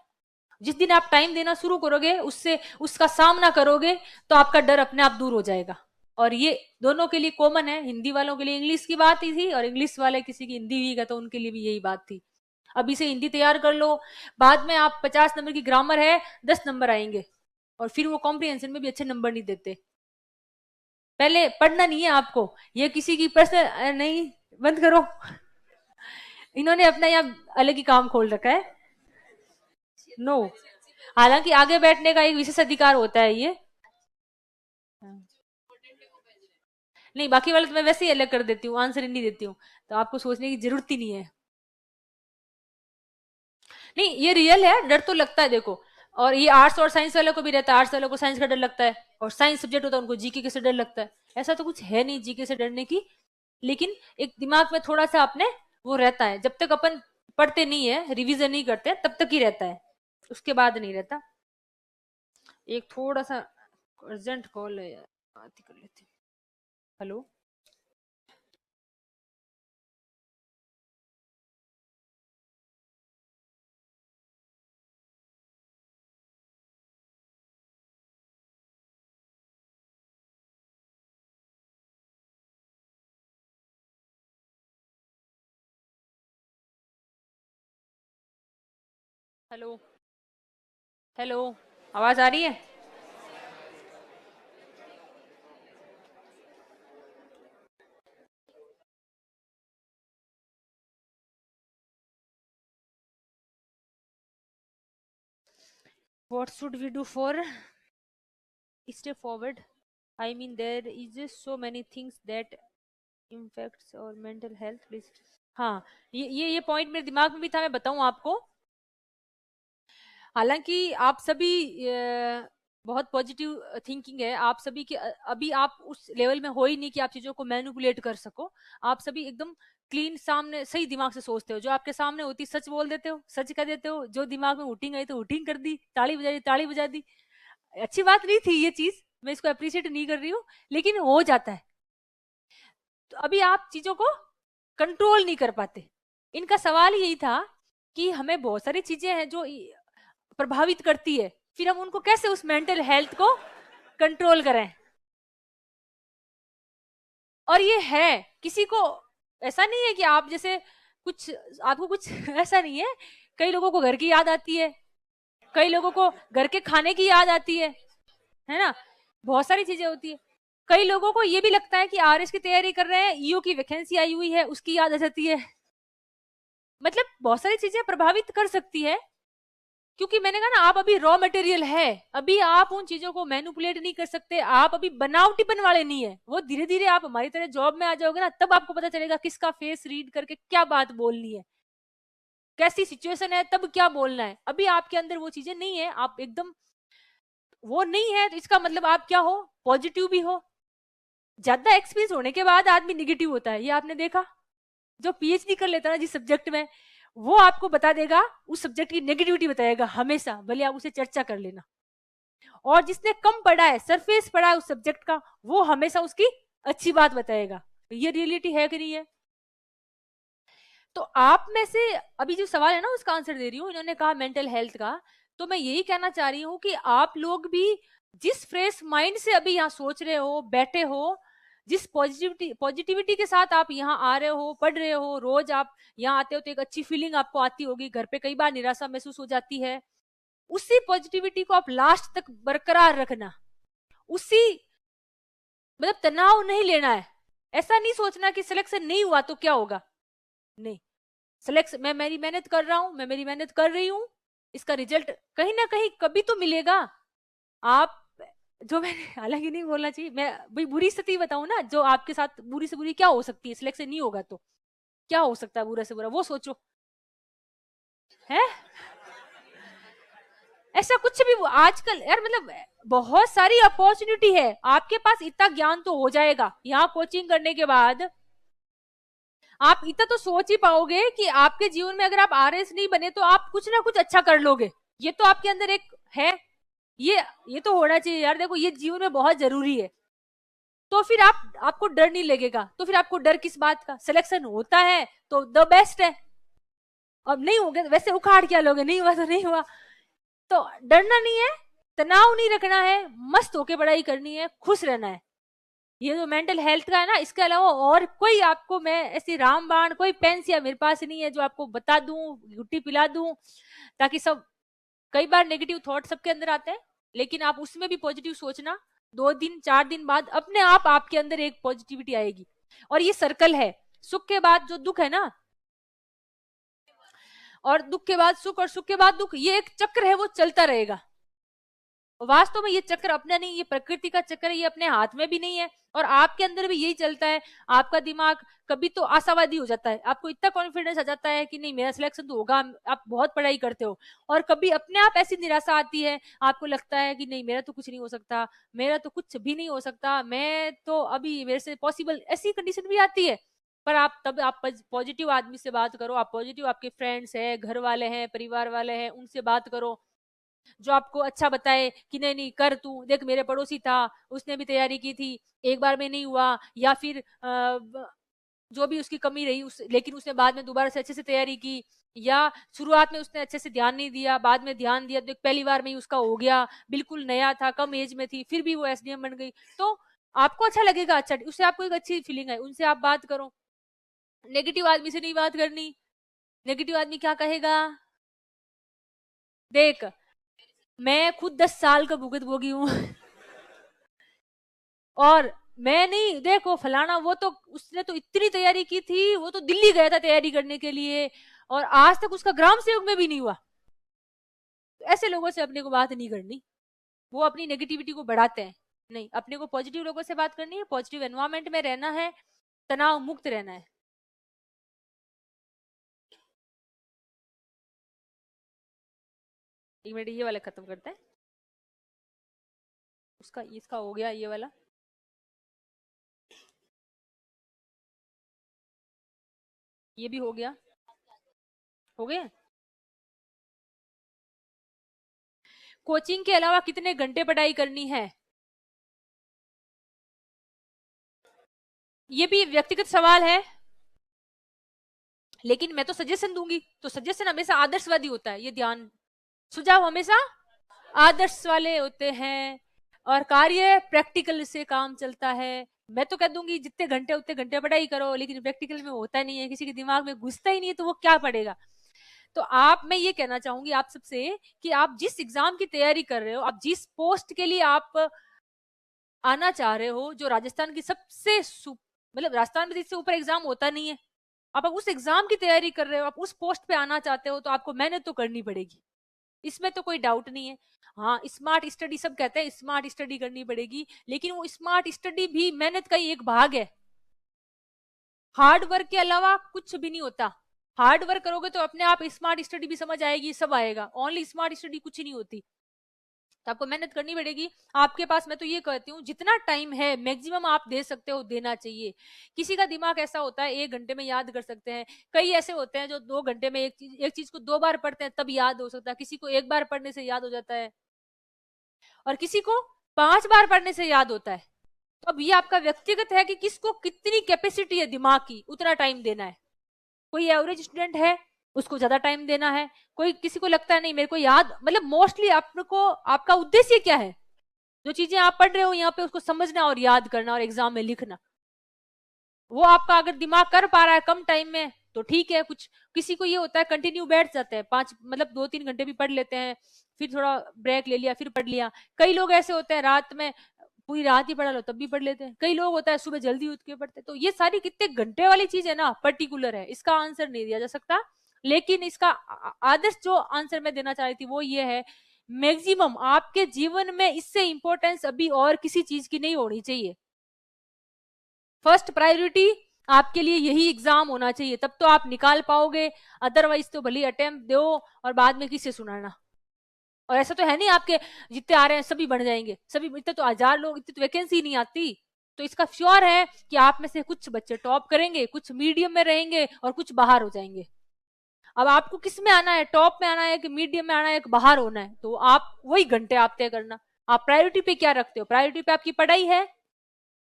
S1: जिस दिन आप टाइम देना शुरू करोगे, उससे उसका सामना करोगे, तो आपका डर अपने आप दूर हो जाएगा। और ये दोनों के लिए कॉमन है, हिंदी वालों के लिए इंग्लिश की बात ही थी और इंग्लिश वाले किसी की हिंदी वीक है तो उनके लिए भी यही बात थी। अभी से हिंदी तैयार कर लो, बाद में आप 50 नंबर की ग्रामर है, 10 नंबर आएंगे और फिर वो कॉम्प्रिहेंशन में भी अच्छे नंबर नहीं देते। पहले पढ़ना नहीं है आपको, ये किसी की प्रश्न नहीं, बंद करो। इन्होंने अपना यहाँ अलग ही काम खोल रखा है। नो, हालांकि आगे बैठने का एक विशेष अधिकार होता है ये। नहीं, बाकी वाले तो मैं वैसे ही अलग कर देती हूँ, आंसर ही नहीं देती हूँ, तो आपको सोचने की जरूरत ही नहीं है। नहीं, ये रियल है, डर तो लगता है देखो। और ये आर्ट्स और साइंस वालों को भी रहता है, आर्ट्स वालों को साइंस का डर लगता है और साइंस सब्जेक्ट होता है उनको जीके के से डर लगता है। ऐसा तो कुछ है नहीं जीके से डरने की, लेकिन एक दिमाग में थोड़ा सा अपने वो रहता है, जब तक अपन पढ़ते नहीं है, रिवीजन नहीं करते तब तक ही रहता है, उसके बाद नहीं रहता। एक थोड़ा सा अर्जेंट कॉल है यार, बात ही कर लेते हैं। हेलो। हेलो, हेलो, आवाज आ रही है? What should we do for stay forward? I mean, there is just so many things that impacts our mental health. Please. हाँ, ये पॉइंट मेरे दिमाग में भी था, मैं बताऊं आपको। हालांकि आप सभी बहुत पॉजिटिव थिंकिंग है आप सभी के, अभी आप उस लेवल में हो ही नहीं कि आप चीजों को मैनिपुलेट कर सको। आप सभी एकदम क्लीन, सामने सही दिमाग से सोचते हो। जो आपके सामने होती सच बोल देते हो, सच कह देते हो। जो दिमाग में हुटिंग आई तो हुटिंग कर दी, ताली बजा दी ताली बजा दी। अच्छी बात नहीं थी ये चीज, मैं इसको अप्रिशिएट नहीं कर रही हूँ, लेकिन हो जाता है। तो अभी आप चीजों को कंट्रोल नहीं कर पाते। इनका सवाल यही था कि हमें बहुत सारी चीजें हैं जो प्रभावित करती है, फिर हम उनको कैसे उस मेंटल हेल्थ को कंट्रोल करें। और ये है, किसी को ऐसा नहीं है कि आप जैसे कुछ, आपको कुछ ऐसा नहीं है। कई लोगों को घर की याद आती है, कई लोगों को घर के खाने की याद आती है ना। बहुत सारी चीजें होती है। कई लोगों को ये भी लगता है कि आरएस की तैयारी कर रहे हैं, ईओ की वैकेंसी आई हुई है, उसकी याद आ जाती है। मतलब बहुत सारी चीजें प्रभावित कर सकती है, क्योंकि मैंने कहा ना, आप अभी रॉ मटेरियल है, अभी आप उन चीजों को मैनिपुलेट नहीं कर सकते। आप अभी बनावटीपन वाले नहीं है। वो धीरे धीरे आप हमारी तरह जॉब में आ जाओगे ना, तब आपको पता चलेगा किसका फेस रीड करके क्या बात बोलनी है, कैसी सिचुएशन है तब क्या बोलना है। अभी आपके अंदर वो चीजें नहीं है, आप एकदम वो नहीं है, तो इसका मतलब आप क्या हो, पॉजिटिव भी हो। ज्यादा एक्सपीरियंस होने के बाद आदमी निगेटिव होता है, ये आपने देखा। जो पीएचडी कर लेता है ना जिस सब्जेक्ट में, वो आपको बता देगा, उस सब्जेक्ट की नेगेटिविटी बताएगा हमेशा, भले आप उसे चर्चा कर लेना। और जिसने कम पढ़ा है, सरफेस पढ़ा है उस सब्जेक्ट का, वो हमेशा उसकी अच्छी बात बताएगा। ये रियलिटी है कि नहीं है? तो आप में से अभी जो सवाल है ना, उसका आंसर दे रही हूँ। इन्होंने कहा मेंटल हेल्थ का, तो मैं यही कहना चाह रही हूँ कि आप लोग भी जिस फ्रेश माइंड से अभी यहाँ सोच रहे हो, बैठे हो, जिस पॉजिटिविटी के साथ आप यहाँ आ रहे हो, पढ़ रहे हो, रोज आप यहाँ आते हो तो एक अच्छी फीलिंग आपको आती होगी। घर पे कई बार निराशा महसूस हो जाती है, उसी पॉजिटिविटी को आप लास्ट तक बरकरार रखना। उसी मतलब तनाव नहीं लेना है। ऐसा नहीं सोचना कि सिलेक्शन नहीं हुआ तो क्या होगा, नहीं। सिलेक्शन, मैं मेरी मेहनत कर रहा हूं, मैं मेरी मेहनत कर रही हूं, इसका रिजल्ट कहीं ना कहीं कभी तो मिलेगा। आप जो मैंने हालांकि नहीं बोलना चाहिए, मैं भाई बुरी स्थिति बताऊं ना, जो आपके साथ बुरी से बुरी क्या हो सकती है, सिलेक्शन नहीं होगा तो क्या हो सकता है बुरा से बुरा, वो सोचो। है ऐसा कुछ भी आजकल यार, मतलब बहुत सारी अपॉर्चुनिटी है आपके पास। इतना ज्ञान तो हो जाएगा यहाँ कोचिंग करने के बाद। आप इतना तो सोच ही पाओगे कि आपके जीवन में अगर आप आरएस नहीं बने तो आप कुछ ना कुछ अच्छा कर लोगे। ये तो आपके अंदर एक है, ये तो होना चाहिए यार। देखो, ये जीवन में बहुत जरूरी है। तो फिर आपको डर नहीं लगेगा। तो फिर आपको डर किस बात का? सिलेक्शन होता है तो द बेस्ट है, अब नहीं होगा वैसे उखाड़ क्या लोगे, नहीं हुआ तो नहीं हुआ। तो डरना नहीं है, तनाव नहीं रखना है, मस्त होके पढ़ाई करनी है, खुश रहना है। ये जो मेंटल हेल्थ का है ना, इसके अलावा और कोई आपको मैं ऐसी रामबाण कोई पेंसिया मेरे पास नहीं है जो आपको बता दूं, गुट्टी पिला दूं ताकि सब। कई बार नेगेटिव थॉट सबके अंदर आते हैं, लेकिन आप उसमें भी पॉजिटिव सोचना। 2 दिन 4 दिन बाद अपने आप आपके अंदर एक पॉजिटिविटी आएगी। और ये सर्कल है, सुख के बाद जो दुख है ना, और दुख के बाद सुख, और सुख के बाद दुख, ये एक चक्र है, वो चलता रहेगा। वास्तव में ये चक्र अपना नहीं, ये प्रकृति का चक्र है, ये अपने हाथ में भी नहीं है। और आपके अंदर भी यही चलता है। आपका दिमाग कभी तो आशावादी हो जाता है, आपको इतना कॉन्फिडेंस आ जाता है कि नहीं मेरा सिलेक्शन तो होगा, आप बहुत पढ़ाई करते हो। और कभी अपने आप ऐसी निराशा आती है, आपको लगता है कि नहीं मेरा तो कुछ नहीं हो सकता, मेरा तो कुछ भी नहीं हो सकता, मैं तो अभी मेरे से पॉसिबल, ऐसी कंडीशन भी आती है। पर आप तब आप पॉजिटिव आदमी से बात करो, आप पॉजिटिव आपके फ्रेंड्स है, घर वाले हैं, परिवार वाले हैं, उनसे बात करो जो आपको अच्छा बताए कि नहीं नहीं कर, तू देख मेरे पड़ोसी था, उसने भी तैयारी की थी, एक बार में नहीं हुआ, या फिर जो भी उसकी कमी रही लेकिन उसने बाद में दोबारा से अच्छे से तैयारी की, या शुरुआत में उसने अच्छे से ध्यान नहीं दिया, बाद में ध्यान दिया, तो पहली बार में ही उसका हो गया, बिल्कुल नया था, कम एज में थी, फिर भी वो एसडीएम बन गई। तो आपको अच्छा लगेगा, अच्छा उससे आपको एक अच्छी फीलिंग है, उनसे आप बात करो। नेगेटिव आदमी से नहीं बात करनी। नेगेटिव आदमी क्या कहेगा, देख, मैं खुद 10 साल का भुगत भोगी हूँ और मैं नहीं, देखो फलाना वो तो उसने तो इतनी तैयारी की थी, वो तो दिल्ली गया था तैयारी करने के लिए और आज तक उसका ग्राम सेवक में भी नहीं हुआ। तो ऐसे लोगों से अपने को बात नहीं करनी, वो अपनी नेगेटिविटी को बढ़ाते हैं। नहीं, अपने को पॉजिटिव लोगों से बात करनी है, पॉजिटिव एनवायरमेंट में रहना है, तनाव मुक्त रहना है। एक मिनट, ये वाला खत्म करते हैं, उसका इसका हो गया ये वाला। ये भी हो गया, हो गया। कोचिंग के अलावा कितने घंटे पढ़ाई करनी है, ये भी व्यक्तिगत सवाल है, लेकिन मैं तो सजेशन दूंगी, तो सजेशन हमेशा आदर्शवादी होता है, ये ध्यान, सुझाव हमेशा आदर्श वाले होते हैं और कार्य प्रैक्टिकल से काम चलता है। मैं तो कह दूंगी जितने घंटे उतने घंटे पढ़ाई करो, लेकिन प्रैक्टिकल में होता नहीं है, किसी के दिमाग में घुसता ही नहीं है, तो वो क्या पढ़ेगा। तो आप, मैं ये कहना चाहूंगी आप सबसे कि आप जिस एग्जाम की तैयारी कर रहे हो, आप जिस पोस्ट के लिए आप आना चाह रहे हो, जो राजस्थान की सबसे मतलब राजस्थान में इससे ऊपर एग्जाम होता नहीं है, आप उस एग्जाम की तैयारी कर रहे हो, आप उस पोस्ट पे आना चाहते हो, तो आपको मेहनत तो करनी पड़ेगी, इसमें तो कोई डाउट नहीं है। हाँ, स्मार्ट स्टडी, सब कहते हैं स्मार्ट स्टडी करनी पड़ेगी, लेकिन वो स्मार्ट स्टडी भी मेहनत का ही एक भाग है, हार्ड वर्क के अलावा कुछ भी नहीं होता। हार्ड वर्क करोगे तो अपने आप स्मार्ट स्टडी भी समझ आएगी, सब आएगा, ओनली स्मार्ट स्टडी कुछ नहीं होती, तो आपको मेहनत करनी पड़ेगी। आपके पास, मैं तो ये कहती हूँ, जितना टाइम है मैक्सिमम आप दे सकते हो, देना चाहिए। किसी का दिमाग ऐसा होता है 1 घंटे में याद कर सकते हैं, कई ऐसे होते हैं जो 2 घंटे में एक चीज को 2 बार पढ़ते हैं तब याद हो सकता है, किसी को 1 बार पढ़ने से याद हो जाता है और किसी को 5 बार पढ़ने से याद होता है। तो अब ये आपका व्यक्तिगत है कि किसको कितनी कैपेसिटी है दिमाग की, उतना टाइम देना है। कोई एवरेज स्टूडेंट है, उसको ज्यादा टाइम देना है, कोई किसी को लगता है नहीं मेरे को याद, मतलब मोस्टली आपको, आपका उद्देश्य क्या है, जो चीजें आप पढ़ रहे हो यहाँ पे उसको समझना और याद करना और एग्जाम में लिखना, वो आपका अगर दिमाग कर पा रहा है कम टाइम में तो ठीक है। कुछ किसी को ये होता है कंटिन्यू बैठ जाते हैं, 5 मतलब 2-3 घंटे भी पढ़ लेते हैं, फिर थोड़ा ब्रेक ले लिया फिर पढ़ लिया। कई लोग ऐसे होते हैं रात में पूरी रात ही पढ़ा लो तब भी पढ़ लेते हैं, कई लोग होता है सुबह जल्दी उठ के पढ़ते हैं। तो ये सारी कितने घंटे वाली चीज है ना, पर्टिकुलर है, इसका आंसर नहीं दिया जा सकता। लेकिन इसका आदर्श जो आंसर मैं देना चाह रही थी वो ये है, मैक्सिमम आपके जीवन में इससे इंपॉर्टेंस अभी और किसी चीज की नहीं होनी चाहिए। फर्स्ट प्रायोरिटी आपके लिए यही एग्जाम होना चाहिए, तब तो आप निकाल पाओगे, अदरवाइज तो भले अटेम्प्ट दो और बाद में किससे सुनाना। और ऐसा तो है नहीं आपके जितने आ रहे हैं सभी बन जाएंगे, सभी इतने तो 1000 लोग, इतनी तो वैकेंसी नहीं आती। तो इसका श्योर है कि आप में से कुछ बच्चे टॉप करेंगे, कुछ मीडियम में रहेंगे और कुछ बाहर हो जाएंगे। अब आपको किस में आना है, टॉप में आना है कि मीडियम में आना है कि बाहर होना है, तो आप वही घंटे आप तय करना। आप प्रायोरिटी पे क्या रखते हो, प्रायोरिटी पे आपकी पढ़ाई है,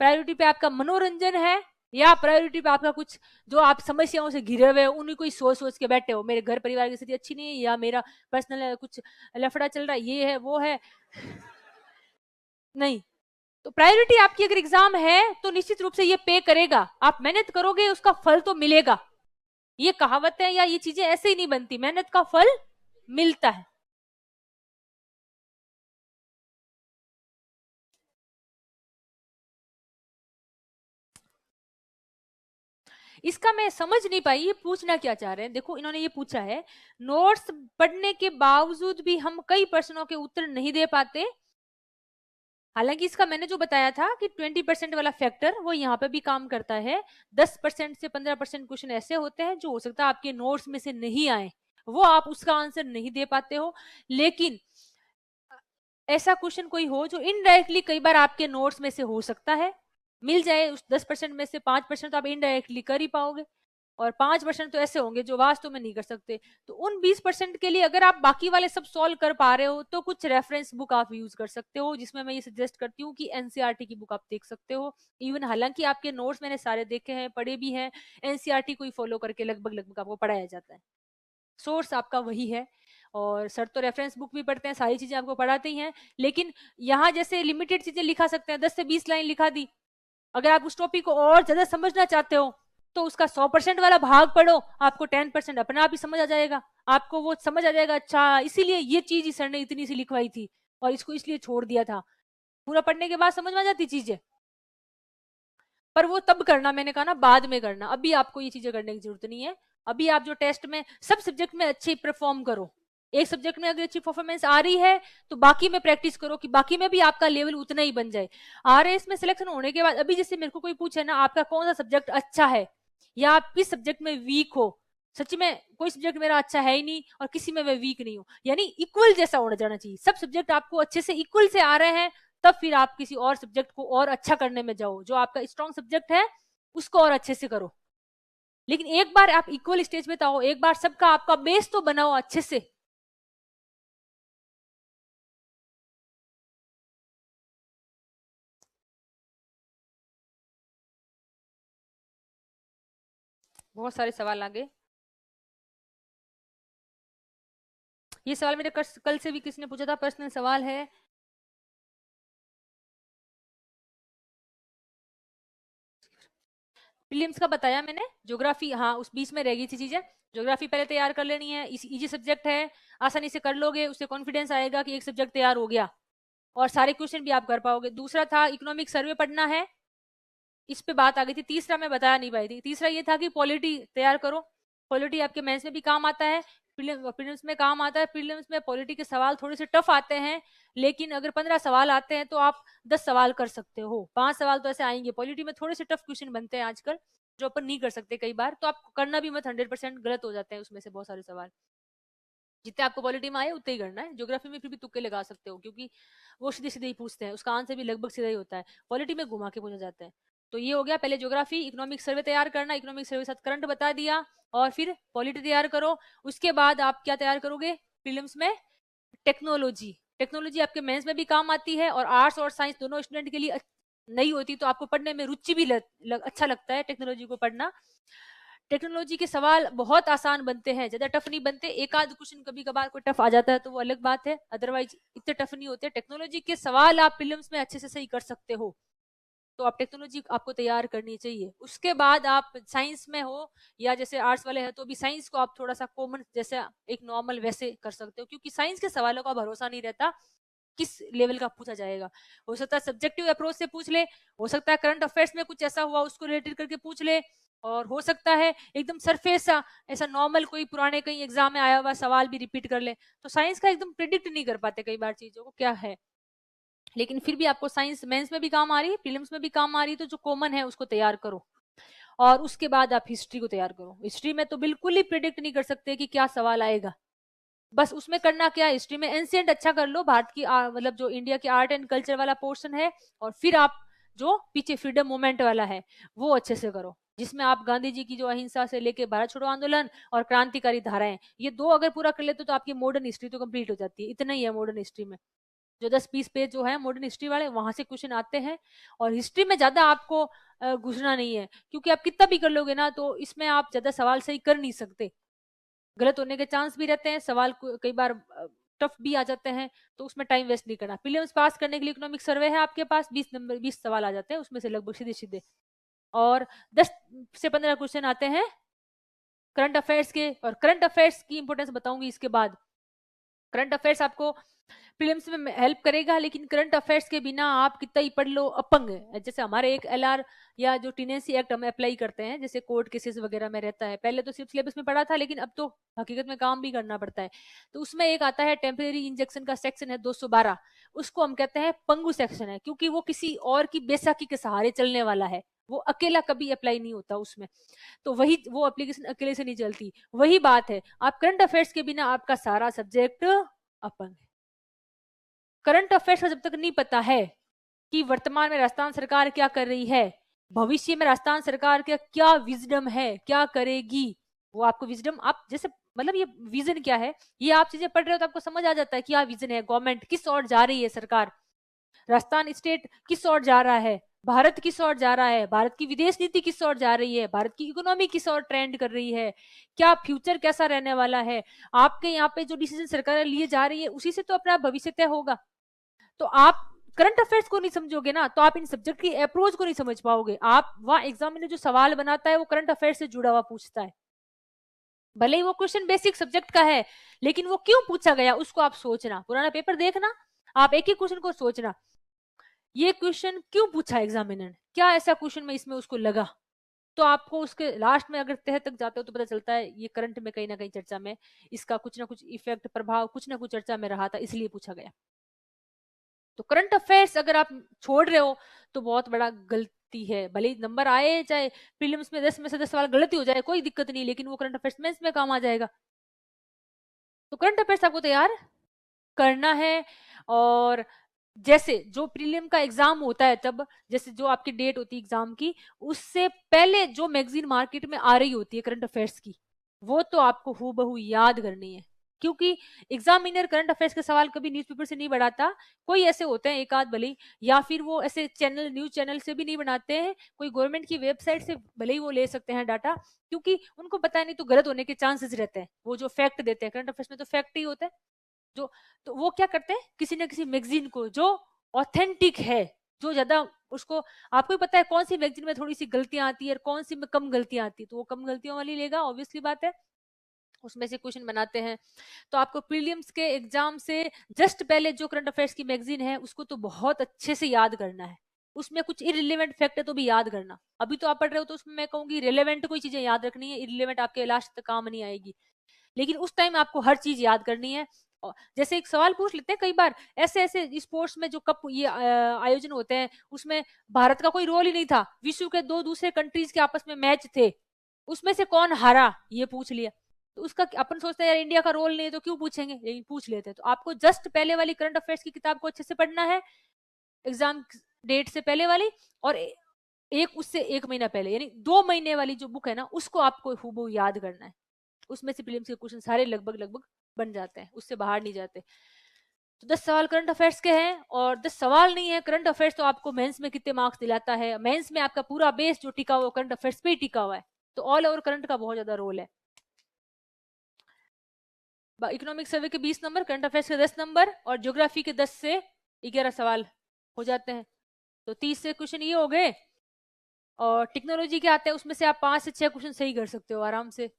S1: प्रायोरिटी पे आपका मनोरंजन है, या प्रायोरिटी पे आपका कुछ जो आप समस्याओं से घिरे हुए उन्हीं को ही सोच सोच के बैठे हो, मेरे घर परिवार की स्थिति अच्छी नहीं है, या मेरा पर्सनल कुछ लफड़ा चल रहा है, ये है वो है। नहीं, तो प्रायोरिटी आपकी अगर एग्जाम है तो निश्चित रूप से ये पे करेगा, आप मेहनत करोगे उसका फल तो मिलेगा। ये कहावत है या ये चीजें ऐसे ही नहीं बनती, मेहनत का फल मिलता है। इसका मैं समझ नहीं पाई ये पूछना क्या चाह रहे हैं। देखो इन्होंने ये पूछा है, नोट्स पढ़ने के बावजूद भी हम कई प्रश्नों के उत्तर नहीं दे पाते। हालांकि इसका मैंने जो बताया था कि 20% वाला फैक्टर वो यहाँ पे भी काम करता है। 10% से 15% क्वेश्चन ऐसे होते हैं जो हो सकता है आपके नोट्स में से नहीं आए, वो आप उसका आंसर नहीं दे पाते हो। लेकिन ऐसा क्वेश्चन कोई हो जो इनडायरेक्टली कई बार आपके नोट्स में से हो सकता है, मिल जाए उस 10% में से 5% तो आप इनडायरेक्टली कर ही पाओगे, और 5% तो ऐसे होंगे जो वास्तव में नहीं कर सकते। तो उन 20% के लिए अगर आप बाकी वाले सब सॉल्व कर पा रहे हो तो कुछ रेफरेंस बुक आप यूज कर सकते हो, जिसमें मैं ये सजेस्ट करती हूँ कि एनसीईआरटी की बुक आप देख सकते हो। इवन हालांकि आपके नोट्स मैंने सारे देखे हैं, पढ़े भी हैं, एनसीईआरटी को ही फॉलो करके लगभग लगभग आपको पढ़ाया जाता है, सोर्स आपका वही है। और सर तो रेफरेंस बुक भी पढ़ते हैं, सारी चीजें आपको पढ़ाते ही हैं, लेकिन यहाँ जैसे लिमिटेड चीजें लिखा सकते हैं, 10 से 20 लाइन लिखा दी। अगर आप उस टॉपिक को और ज्यादा समझना चाहते हो तो उसका 100% वाला भाग पढ़ो, आपको 10% अपने आप ही समझ आ जाएगा। आपको वो समझ आ जाएगा, अच्छा इसीलिए ये चीज सर ने इतनी सी लिखवाई थी और इसको इसलिए छोड़ दिया था। पूरा पढ़ने के बाद समझ में आ जाती चीजें। पर वो तब करना, मैंने कहा ना, बाद में करना। अभी आपको ये चीजें करने की जरूरत नहीं है। अभी आप जो टेस्ट में सब सब्जेक्ट में अच्छे परफॉर्म करो। एक सब्जेक्ट में अगर अच्छी परफॉर्मेंस आ रही है तो बाकी में प्रैक्टिस करो कि बाकी में भी आपका लेवल उतना ही बन जाए। आरएएस में सिलेक्शन होने के बाद अभी जैसे मेरे को कोई पूछे ना आपका कौन सा सब्जेक्ट अच्छा है या आप किस सब्जेक्ट में वीक हो, सच में कोई सब्जेक्ट मेरा अच्छा है ही नहीं और किसी में मैं वीक नहीं हूँ, यानी इक्वल जैसा होना जाना चाहिए। सब सब्जेक्ट आपको अच्छे से इक्वल से आ रहे हैं, तब फिर आप किसी और सब्जेक्ट को और अच्छा करने में जाओ। जो आपका स्ट्रॉन्ग सब्जेक्ट है उसको और अच्छे से करो। लेकिन एक बार आप इक्वल स्टेज पे तो आओ, एक बार सबका आपका बेस तो बनाओ अच्छे से। बहुत सारे सवाल आ गए। ये सवाल मेरे कल से भी किसी ने पूछा था, पर्सनल सवाल है। प्रीलिम्स का बताया मैंने, ज्योग्राफी हाँ उस बीच में रह गई थी चीजें। ज्योग्राफी पहले तैयार कर लेनी है, इजी सब्जेक्ट है, आसानी से कर लोगे, उससे कॉन्फिडेंस आएगा कि एक सब्जेक्ट तैयार हो गया और सारे क्वेश्चन भी आप कर पाओगे। दूसरा था इकोनॉमिक सर्वे पढ़ना है, इस पे बात आ गई थी। तीसरा मैं बताया नहीं पाई थी, तीसरा ये था कि पॉलिटी तैयार करो। पॉलिटी आपके मेंस में भी काम आता है, प्रीलिम्स में काम आता है। प्रीलिम्स में पॉलिटी के सवाल थोड़े से टफ आते हैं, लेकिन अगर 15 सवाल आते हैं तो आप 10 सवाल कर सकते हो। 5 सवाल तो ऐसे आएंगे। पॉलिटी में थोड़े से टफ क्वेश्चन बनते हैं आजकल जो अपन नहीं कर सकते कई बार, तो आप करना भी मत, 100% गलत हो जाते हैं उसमें से बहुत सारे सवाल। जितने आपको पॉलिटी में आए उतने ही करना है। ज्योग्राफी में फिर भी तुक्के लगा सकते हो क्योंकि वो सीधे सीधे ही पूछते हैं, उसका आंसर भी लगभग सीधा ही होता है। पॉलिटी में घुमा के पूछा जाता है। तो ये हो गया पहले ज्योग्राफी, इकोनॉमिक सर्वे तैयार करना, इकोनॉमिक सर्वे के साथ करंट बता दिया, और फिर पॉलिटी तैयार करो। उसके बाद आप क्या तैयार करोगे प्रीलिम्स में? टेक्नोलॉजी। टेक्नोलॉजी आपके मेंस में भी काम आती है और आर्ट्स और साइंस दोनों स्टूडेंट के लिए नहीं होती, तो आपको पढ़ने में रुचि भी अच्छा लगता है टेक्नोलॉजी को पढ़ना। टेक्नोलॉजी के सवाल बहुत आसान बनते हैं, ज्यादा टफ नहीं बनते। एक आध क्वेश्चन कभी कभार कोई टफ आ जाता है तो वो अलग बात है, अदरवाइज इतने टफ नहीं होते। टेक्नोलॉजी के सवाल आप प्रीलिम्स में अच्छे से सही कर सकते हो, तो आप टेक्नोलॉजी आपको तैयार करनी चाहिए। उसके बाद आप साइंस में हो या जैसे आर्ट्स वाले हैं तो भी साइंस को आप थोड़ा सा कॉमन जैसे एक नॉर्मल वैसे कर सकते हो, क्योंकि साइंस के सवालों का भरोसा नहीं रहता किस लेवल का पूछा जाएगा। हो सकता है सब्जेक्टिव अप्रोच से पूछ ले, हो सकता है करंट अफेयर्स में कुछ ऐसा हुआ उसको रिलेटेड करके पूछ ले, और हो सकता है एकदम सरफेस सा ऐसा नॉर्मल कोई पुराने कहीं एग्जाम में आया हुआ सवाल भी रिपीट कर ले। तो साइंस का एकदम प्रिडिक्ट नहीं कर पाते कई बार चीजों को क्या है, लेकिन फिर भी आपको साइंस मेंस में भी काम आ रही है, प्रीलिम्स में भी काम आ रही है, तो जो कॉमन है उसको तैयार करो। और उसके बाद आप हिस्ट्री को तैयार करो। हिस्ट्री में तो बिल्कुल ही प्रिडिक्ट नहीं कर सकते कि क्या सवाल आएगा। बस उसमें करना क्या है, हिस्ट्री में एंशिएंट अच्छा कर लो, भारत की मतलब जो इंडिया की आर्ट एंड कल्चर वाला पोर्शन है, और फिर आप जो पीछे फ्रीडम मूवमेंट वाला है वो अच्छे से करो, जिसमें आप गांधी जी की जो अहिंसा से लेके भारत छोड़ो आंदोलन और क्रांतिकारी धाराएं, ये दो अगर पूरा कर लेते तो आपकी मॉडर्न हिस्ट्री तो कंप्लीट हो जाती है। इतना ही है मॉडर्न हिस्ट्री में, जो 10-20 पेज जो है मॉडर्न हिस्ट्री वाले वहां से क्वेश्चन आते हैं। और हिस्ट्री में ज्यादा आपको घुसना नहीं है, क्योंकि आप कितना भी कर लोगे ना तो इसमें आप ज्यादा सवाल सही कर नहीं सकते, गलत होने के चांस भी रहते हैं, सवाल कई बार टफ भी आ जाते हैं, तो उसमें टाइम वेस्ट नहीं करना। प्रीलिम्स पास करने के लिए इकोनॉमिक सर्वे है आपके पास, 20 सवाल आ जाते हैं उसमें से लगभग सीधे सीधे, और 10 से 15 क्वेश्चन आते हैं करंट अफेयर्स के। और करंट अफेयर्स की इंपोर्टेंस बताऊंगी इसके बाद। करंट अफेयर्स आपको प्रीलिम्स में हेल्प करेगा, लेकिन करंट अफेयर्स के बिना आप कितना ही पढ़ लो अपंग है। जैसे हमारे एक एलआर या जो टीनेंसी एक्ट हम अप्लाई करते हैं, जैसे कोर्ट केसेस वगैरह में रहता है, पहले तो सिर्फ सिलेबस में पढ़ा था, लेकिन अब तो हकीकत में काम भी करना पड़ता है। तो उसमें एक आता है टेम्परेरी इंजेक्शन का सेक्शन है 212, उसको हम कहते हैं पंगु सेक्शन है, क्योंकि वो किसी और की बैसाखी के सहारे चलने वाला है, वो अकेला कभी अप्लाई नहीं होता उसमें, तो वही वो एप्लीकेशन अकेले से नहीं चलती। वही बात है, आप करंट अफेयर्स के बिना आपका सारा सब्जेक्ट अपंग है। करंट अफेयर्स का जब तक नहीं पता है कि वर्तमान में राजस्थान सरकार क्या कर रही है, भविष्य में राजस्थान सरकार का क्या विजडम है, क्या करेगी, वो आपको विजडम आप जैसे मतलब ये विजन क्या है, ये आप चीजें पढ़ रहे हो तो आपको समझ आ जाता है क्या विजन है, गवर्नमेंट किस ओर जा रही है, सरकार राजस्थान स्टेट किस ओर जा रहा है, भारत किस ओर जा रहा है, भारत की विदेश नीति किस ओर जा रही है, भारत की इकोनॉमी किस ओर ट्रेंड कर रही है, क्या फ्यूचर कैसा रहने वाला है। आपके यहाँ पे जो डिसीजन सरकार लिए जा रही है उसी से तो अपना भविष्य तय होगा। तो आप करंट अफेयर्स को नहीं समझोगे ना तो आप इन सब्जेक्ट की अप्रोच को नहीं समझ पाओगे। आप वहां एग्जामिनर जो सवाल बनाता है वो करंट अफेयर से जुड़ा हुआ पूछता है, भले ही वो क्वेश्चन बेसिक सब्जेक्ट का है, लेकिन वो क्यों पूछा गया उसको आप सोचना, पुराना पेपर देखना, आप एक ही क्वेश्चन को सोचना, ये क्वेश्चन क्यों पूछा एग्जामिनर ने, क्या ऐसा क्वेश्चन में इसमें उसको लगा। तो आपको उसके लास्ट में अगर तह तक जाते हो तो पता चलता है ये करंट में कहीं ना कहीं चर्चा में इसका कुछ ना कुछ इफेक्ट, प्रभाव कुछ ना कुछ चर्चा में रहा था, इसलिए पूछा गया। तो करंट अफेयर्स अगर आप छोड़ रहे हो तो बहुत बड़ा गलती है। भले ही नंबर आए, चाहे प्रीलिम्स में 10 में से 10 सवाल गलती हो जाए, कोई दिक्कत नहीं, लेकिन वो करंट अफेयर्स मेंस में काम आ जाएगा। तो करंट अफेयर्स आपको तैयार करना है। और जैसे जो प्रीलिम का एग्जाम होता है तब जैसे जो आपकी डेट होती है एग्जाम की, उससे पहले जो मैगजीन मार्केट में आ रही होती है करंट अफेयर्स की, वो तो आपको हूबहू याद करनी है, क्योंकि एग्जामिनर करंट अफेयर्स के सवाल कभी न्यूज़पेपर से नहीं बनाता। कोई ऐसे होते हैं एक आध भले ही, या फिर वो ऐसे चैनल न्यूज चैनल से भी नहीं बनाते हैं, कोई गवर्नमेंट की वेबसाइट से भले ही वो ले सकते हैं डाटा, क्योंकि उनको पता नहीं तो गलत होने के चांसेस रहते हैं। वो जो फैक्ट देते हैं करंट अफेयर्स में तो फैक्ट ही होता है जो, तो वो क्या करते हैं किसी न किसी मैगजीन को जो ऑथेंटिक है, जो ज्यादा उसको, आपको भी पता है कौन सी मैगजीन में थोड़ी सी गलतियां आती है और कौन सी में कम गलतियां आती है, तो वो कम गलतियों वाली लेगा, ऑब्वियसली बात है, उसमें से क्वेश्चन बनाते हैं। तो आपको प्रीलिम्स के एग्जाम से जस्ट पहले जो करंट अफेयर्स की मैगजीन है उसको तो बहुत अच्छे से याद करना है, उसमें कुछ इरिलेवेंट फैक्ट है तो भी याद करना। अभी तो आप पढ़ रहे हो तो उसमें मैं कहूंगी रिलेवेंट कोई चीजें याद रखनी है, इरिलेवेंट आपके लास्ट तक काम नहीं आएगी, लेकिन उस टाइम आपको हर चीज याद करनी है। जैसे एक सवाल पूछ लेते हैं कई बार, ऐसे ऐसे स्पोर्ट्स में जो कप ये आयोजन होते हैं उसमें भारत का कोई रोल ही नहीं था, विश्व के दो दूसरे कंट्रीज के आपस में मैच थे, उसमें से कौन हारा ये पूछ लिया, तो उसका अपन सोचते हैं यार इंडिया का रोल नहीं है तो क्यों पूछेंगे, लेकिन पूछ लेते हैं। तो आपको जस्ट पहले वाली करंट अफेयर्स की किताब को अच्छे से पढ़ना है, एग्जाम डेट से पहले वाली, और एक उससे 1 महीना पहले यानी 2 महीने वाली जो बुक है ना उसको आपको हूबहू याद करना है। उसमें से प्रीलिम्स के क्वेश्चन सारे लगभग लगभग बन जाते हैं, उससे बाहर नहीं जाते। तो 10 सवाल करंट अफेयर्स के हैं, और 10 सवाल नहीं है करंट अफेयर्स तो आपको मेंस में कितने मार्क्स दिलाता है, मेंस में आपका पूरा बेस जो टिका हुआ करंट अफेयर्स पे ही टिका हुआ है, तो ऑल ओवर करंट का बहुत ज्यादा रोल है। इकोनॉमिक सर्वे के 20 नंबर, करंट अफेयर्स के 10 नंबर, और ज्योग्राफी के 10 से 11 सवाल हो जाते हैं, तो 30 से क्वेश्चन ये हो गए। और टेक्नोलॉजी के आते हैं उसमें से आप 5 से 6 क्वेश्चन सही कर सकते हो आराम से,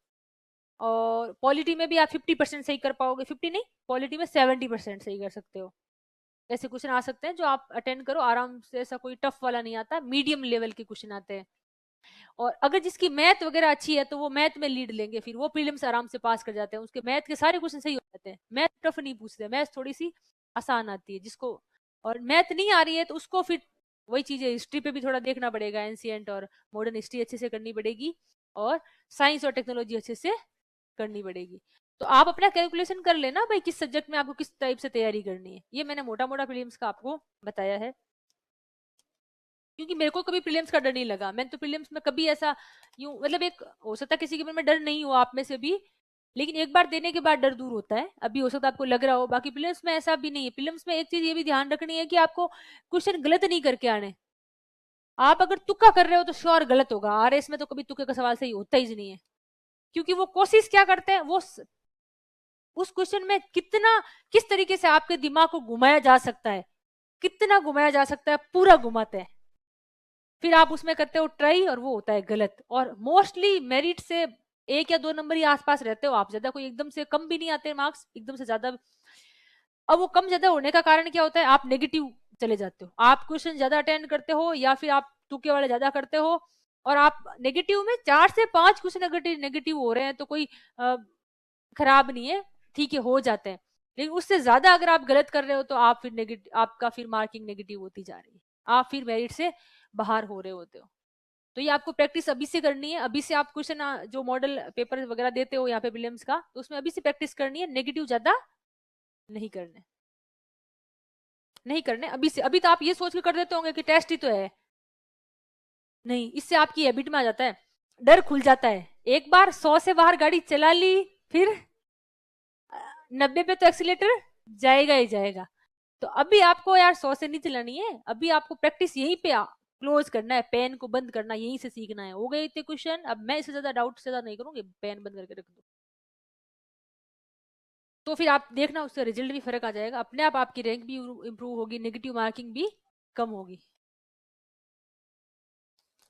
S1: और पॉलिटी में भी आप 50% सही कर पाओगे, 50 नहीं, पॉलिटी में 70% सही कर सकते हो। ऐसे क्वेश्चन आ सकते हैं जो आप अटेंड करो आराम से, ऐसा कोई टफ वाला नहीं आता, मीडियम लेवल के क्वेश्चन आते हैं। और अगर जिसकी मैथ वगैरह अच्छी है तो वो मैथ में लीड लेंगे, फिर वो प्रीलिम्स आराम से पास कर जाते हैं, उसके मैथ के सारे क्वेश्चन सही हो जाते हैं, मैथ टफ नहीं पूछते, मैथ थोड़ी सी आसान आती है जिसको, और मैथ नहीं आ रही है तो उसको फिर वही चीजें हिस्ट्री पे भी थोड़ा देखना पड़ेगा, एंशिएंट और मॉडर्न हिस्ट्री अच्छे से करनी पड़ेगी, और साइंस और टेक्नोलॉजी अच्छे से करनी पड़ेगी। तो आप अपना कैलकुलेशन कर लेना भाई किस सब्जेक्ट में आपको किस टाइप से तैयारी करनी है, ये मैंने मोटा मोटा प्रीलिम्स का आपको बताया है, क्योंकि मेरे को कभी प्रीलिम्स का डर नहीं लगा, मैंने तो प्रीलिम्स में कभी ऐसा यूं, मतलब एक हो सकता है किसी के मन में डर नहीं हो आप में से भी, लेकिन एक बार देने के बाद डर दूर होता है, अभी हो सकता है आपको लग रहा हो, बाकी प्रीलिम्स में ऐसा भी नहीं है। प्रीलिम्स में एक चीज ये भी ध्यान रखनी है कि आपको क्वेश्चन गलत नहीं करके आने, आप अगर तुक्का कर रहे हो तो श्योर गलत होगा, आरएस में तो कभी तुक्के का सवाल सही होता ही नहीं है, क्योंकि वो कोशिश क्या करते हैं, वो उस क्वेश्चन में कितना किस तरीके से आपके दिमाग को घुमाया जा सकता है, कितना घुमाया जा सकता है पूरा घुमाते हैं, फिर आप उसमें करते हो ट्राई और वो होता है गलत, और मोस्टली मेरिट से 1 या 2 नंबर ही आसपास रहते हो आप, ज्यादा कोई एकदम से कम भी नहीं आते मार्क्स, एकदम से ज्यादा। अब वो कम ज्यादा होने का कारण क्या होता है, आप नेगेटिव चले जाते हो, आप क्वेश्चन ज्यादा अटेंड करते हो या फिर आप तुक्के वाले ज्यादा करते हो, और आप नेगेटिव में 4 से 5 क्वेश्चन अगर नेगेटिव हो रहे हैं तो कोई खराब नहीं है, ठीक है हो जाते हैं, लेकिन उससे ज्यादा अगर आप गलत कर रहे हो तो आप फिर नेगेटिव, आपका फिर मार्किंग नेगेटिव होती जा रही है, आप फिर मेरिट से बाहर हो रहे होते हो। तो ये आपको प्रैक्टिस अभी से करनी है, अभी से आप क्वेश्चन जो मॉडल पेपर वगैरह देते हो यहाँ पे प्रीलिम्स का, तो उसमें अभी से प्रैक्टिस करनी है, नेगेटिव ज्यादा नहीं करने, नहीं करने अभी से। अभी तो आप ये सोच के कर देते होंगे कि टेस्ट ही तो है, नहीं, इससे आपकी हैबिट में आ जाता है, डर खुल जाता है, एक बार 100 से बाहर गाड़ी चला ली फिर 90 पे तो एक्सीलेटर जाएगा ही जाएगा। तो अभी आपको यार 100 से नहीं चलानी है, अभी आपको प्रैक्टिस यहीं पे क्लोज करना है, पेन को बंद करना यहीं से सीखना है। हो गए इतने क्वेश्चन, अब मैं इससे ज्यादा डाउट से ज्यादा नहीं करूंगी, पेन बंद करके रख दो। तो फिर आप देखना उससे रिजल्ट भी फर्क आ जाएगा, अपने आप आपकी रैंक भी इंप्रूव होगी, नेगेटिव मार्किंग भी कम होगी।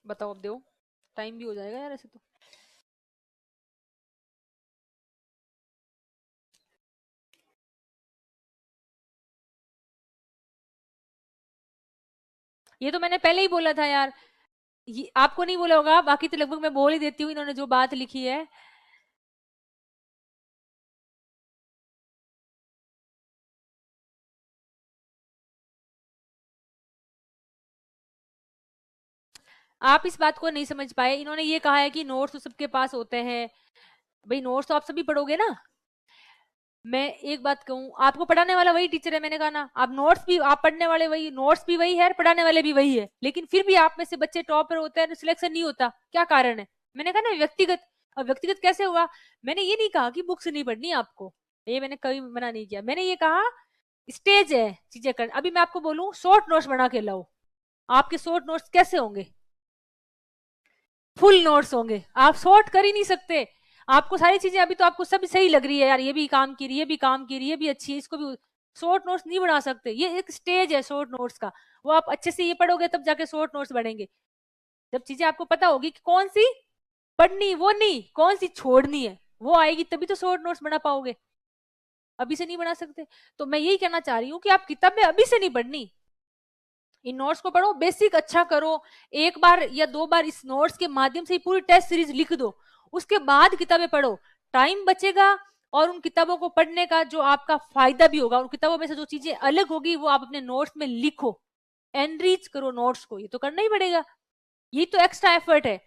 S1: बताओ अब दो, टाइम भी हो जाएगा यार ऐसे तो। ये तो मैंने पहले ही बोला था यार, ये आपको नहीं बोला होगा, बाकी तो लगभग मैं बोल ही देती हूँ, इन्होंने जो बात लिखी है। आप इस बात को नहीं समझ पाए, इन्होंने ये कहा है कि नोट्स तो सबके पास होते हैं, भाई नोट्स तो आप सभी पढ़ोगे ना। मैं एक बात कहूँ, आपको पढ़ाने वाला वही टीचर है, मैंने कहा ना, आप नोट्स भी, आप पढ़ने वाले वही, नोट्स भी वही है, पढ़ाने वाले भी वही है, लेकिन फिर भी आप में से बच्चे टॉपर होते हैं, सिलेक्शन नहीं होता, क्या कारण है? मैंने कहा ना व्यक्तिगत। अब व्यक्तिगत कैसे हुआ? मैंने ये नहीं कहा कि बुक्स नहीं पढ़नी आपको, ये मैंने कभी मना नहीं किया, मैंने ये कहा स्टेज है चीजें कर। अभी मैं आपको बोलूं शॉर्ट नोट्स बना के लाओ, आपके शॉर्ट नोट्स कैसे होंगे? फुल नोट्स होंगे, आप शॉर्ट कर ही नहीं सकते। आपको सारी चीजें अभी तो आपको सब सही लग रही है यार, ये भी काम की रही है, ये भी काम की रही है, ये भी अच्छी है, इसको भी शॉर्ट नोट्स नहीं बना सकते, ये एक स्टेज है शॉर्ट नोट्स का, वो आप अच्छे से ये पढ़ोगे तब जाके शॉर्ट नोट्स बनेंगे। जब चीजें आपको पता होगी कि कौन सी पढ़नी, वो नहीं कौन सी छोड़नी है, वो आएगी तभी तो शॉर्ट नोट्स बना पाओगे, अभी से नहीं बना सकते। तो मैं यही कहना चाह रही हूँ कि आप किताबें अभी से नहीं पढ़नी, इन नोट्स को पढ़ो, बेसिक अच्छा करो, एक बार या दो बार इस नोट्स के माध्यम से पूरी टेस्ट सीरीज लिख दो, उसके बाद किताबें पढ़ो, टाइम बचेगा, और उन किताबों को पढ़ने का जो आपका फायदा भी होगा, उन किताबों में से जो चीजें अलग होगी वो आप अपने नोट्स में लिखो, एनरीच करो नोट्स को, ये तो करना ही पड़ेगा, ये तो एक्स्ट्रा एफर्ट है,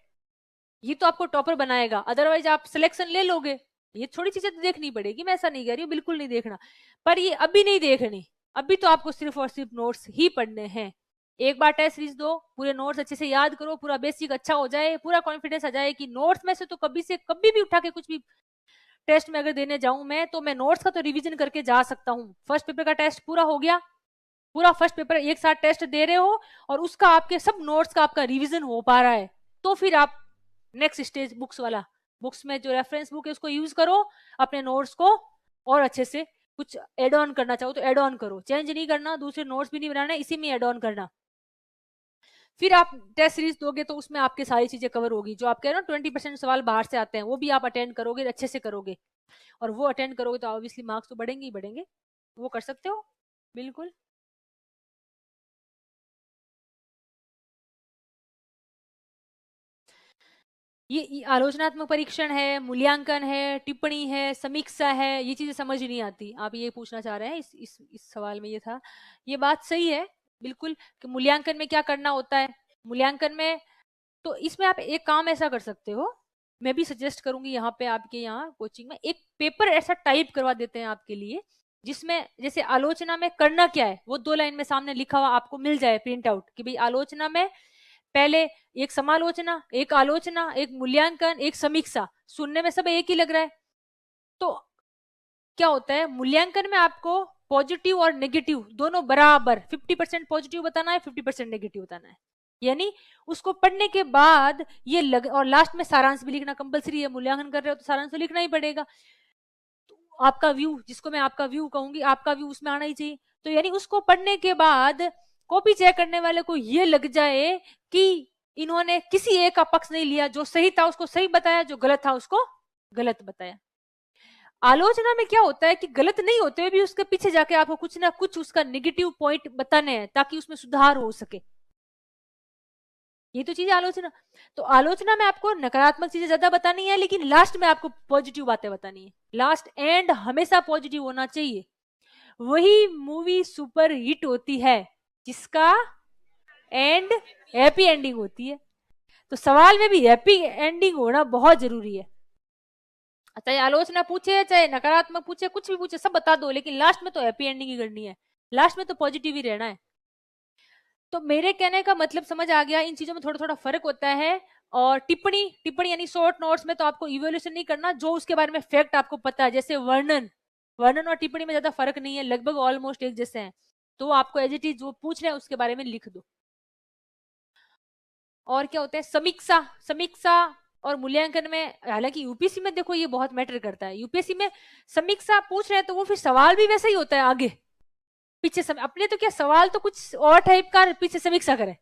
S1: ये तो आपको टॉपर बनाएगा, अदरवाइज आप सिलेक्शन ले लोगे। ये थोड़ी चीजें तो देखनी पड़ेगी, मैं ऐसा नहीं कह रही हूँ बिल्कुल नहीं देखना, पर ये अभी नहीं देखनी, अभी तो आपको सिर्फ और सिर्फ नोट्स ही पढ़ने हैं। एक बार टेस्ट सीरीज दो, पूरे नोट्स अच्छे से याद करो, पूरा बेसिक अच्छा हो जाए, पूरा कॉन्फिडेंस आ जाए कि नोट्स में से तो कभी से कभी भी उठा के कुछ भी टेस्ट में अगर देने जाऊं मैं, तो मैं नोट्स का तो रिवीजन करके जा सकता हूँ। फर्स्ट पेपर का टेस्ट पूरा हो गया, पूरा फर्स्ट पेपर एक साथ टेस्ट दे रहे हो, और उसका आपके सब नोट्स का आपका रिवीजन हो पा रहा है, तो फिर आप नेक्स्ट स्टेज बुक्स वाला, बुक्स में जो रेफरेंस बुक है उसको यूज करो, अपने नोट्स को और अच्छे से कुछ एड ऑन करना चाहो तो एड ऑन करो, चेंज नहीं करना, दूसरे नोट्स भी नहीं बनाना, इसी में एड ऑन करना। फिर आप टेस्ट सीरीज दोगे तो उसमें आपके सारी चीजें कवर होगी, जो आप कह रहे हो 20% सवाल बाहर से आते हैं, वो भी आप अटेंड करोगे, अच्छे से करोगे, और वो अटेंड करोगे तो ऑब्वियसली मार्क्स तो बढ़ेंगे ही बढ़ेंगे, वो कर सकते हो बिल्कुल। ये आलोचनात्मक परीक्षण है, मूल्यांकन है, टिप्पणी है, समीक्षा है, ये चीजें समझ नहीं आती, आप ये पूछना चाह रहे हैं, इस सवाल में ये था, ये बात सही है बिल्कुल कि मूल्यांकन में क्या करना होता है। मूल्यांकन में तो इसमें आप एक काम ऐसा कर सकते हो, मैं भी सजेस्ट करूंगी यहाँ पे आपके यहाँ कोचिंग में एक पेपर ऐसा टाइप करवा देते हैं आपके लिए, जिसमें जैसे आलोचना में करना क्या है वो 2 लाइन में सामने लिखा हुआ आपको मिल जाए प्रिंट आउट, कि भाई आलोचना में पहले एक समालोचना, एक आलोचना, एक मूल्यांकन, एक समीक्षा, सुनने में सब एक ही लग रहा है। तो क्या होता है मूल्यांकन में आपको पॉजिटिव और नेगेटिव दोनों बराबर 50% पॉजिटिव बताना है, 50% नेगेटिव बताना है, यानी उसको पढ़ने के बाद ये लग, और लास्ट में सारांश भी लिखना कंपलसरी है, मूल्यांकन कर रहे हो तो सारांश तो लिखना ही पड़ेगा। तो आपका व्यू, जिसको मैं आपका व्यू कहूंगी, आपका व्यू उसमें आना ही चाहिए, तो यानी उसको पढ़ने के बाद कॉपी चेक करने वाले को ये लग जाए कि इन्होंने किसी एक का पक्ष नहीं लिया, जो सही था उसको सही बताया, जो गलत था उसको गलत बताया। आलोचना में क्या होता है कि गलत नहीं होते हुए भी उसके पीछे जाके आपको कुछ ना कुछ उसका नेगेटिव पॉइंट बताने हैं ताकि उसमें सुधार हो सके, ये तो चीज आलोचना। तो आलोचना में आपको नकारात्मक चीजें ज्यादा बतानी है, लेकिन लास्ट में आपको पॉजिटिव बातें बतानी है, लास्ट एंड हमेशा पॉजिटिव होना चाहिए। वही मूवी सुपर हिट होती है जिसका एंड हैप्पी एंडिंग होती है, तो सवाल में भी हैप्पी एंडिंग होना बहुत जरूरी है। चाहे आलोचना पूछे, चाहे नकारात्मक पूछे, कुछ भी पूछे, सब बता दो, लेकिन लास्ट में तो हैप्पी एंडिंग ही करनी है, लास्ट में तो पॉजिटिव ही रहना है। तो मेरे कहने का मतलब समझ आ गया, इन चीजों में थोड़ा थोड़ा फर्क होता है। और टिप्पणी, टिप्पणी यानी शॉर्ट नोट्स में तो आपको इवोल्यूशन नहीं करना, जो उसके बारे में फैक्ट आपको पता है, जैसे वर्णन, वर्णन और टिप्पणी में ज्यादा फर्क नहीं है, लगभग ऑलमोस्ट एक जैसे हैं, तो आपको एज इट इज जो पूछ रहे हैं उसके बारे में लिख दो। और क्या होता है समीक्षा, समीक्षा और मूल्यांकन में, हालांकि यूपीएससी में देखो ये बहुत मैटर करता है, यूपीएससी में समीक्षा पूछ रहे हैं तो वो फिर सवाल भी वैसा ही होता है आगे पीछे अपने तो क्या सवाल तो कुछ और टाइप का, पीछे समीक्षा करें,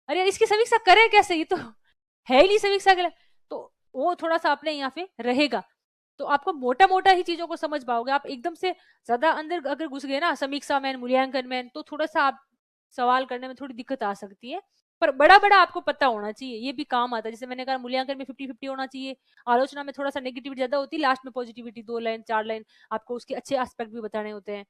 S1: अरे यार इसकी समीक्षा करें कैसे, ये तो है ही नहीं समीक्षा के लिए, तो वो थोड़ा सा अपने यहाँ पे रहेगा। तो आपको मोटा मोटा ही चीजों को समझ पाओगे, आप एकदम से ज्यादा अंदर अगर घुस गए ना समीक्षा में मूल्यांकन में, तो थोड़ा सा आप सवाल करने में थोड़ी दिक्कत आ सकती है। पर बड़ा बड़ा आपको पता होना चाहिए, ये भी काम आता है। जैसे मैंने कहा मूल्यांकन में 50-50 होना चाहिए, आलोचना में थोड़ा सा नेगेटिविटी ज्यादा होती है, लास्ट में पॉजिटिविटी 2 लाइन 4 लाइन आपको उसके अच्छे एस्पेक्ट भी बताने होते हैं।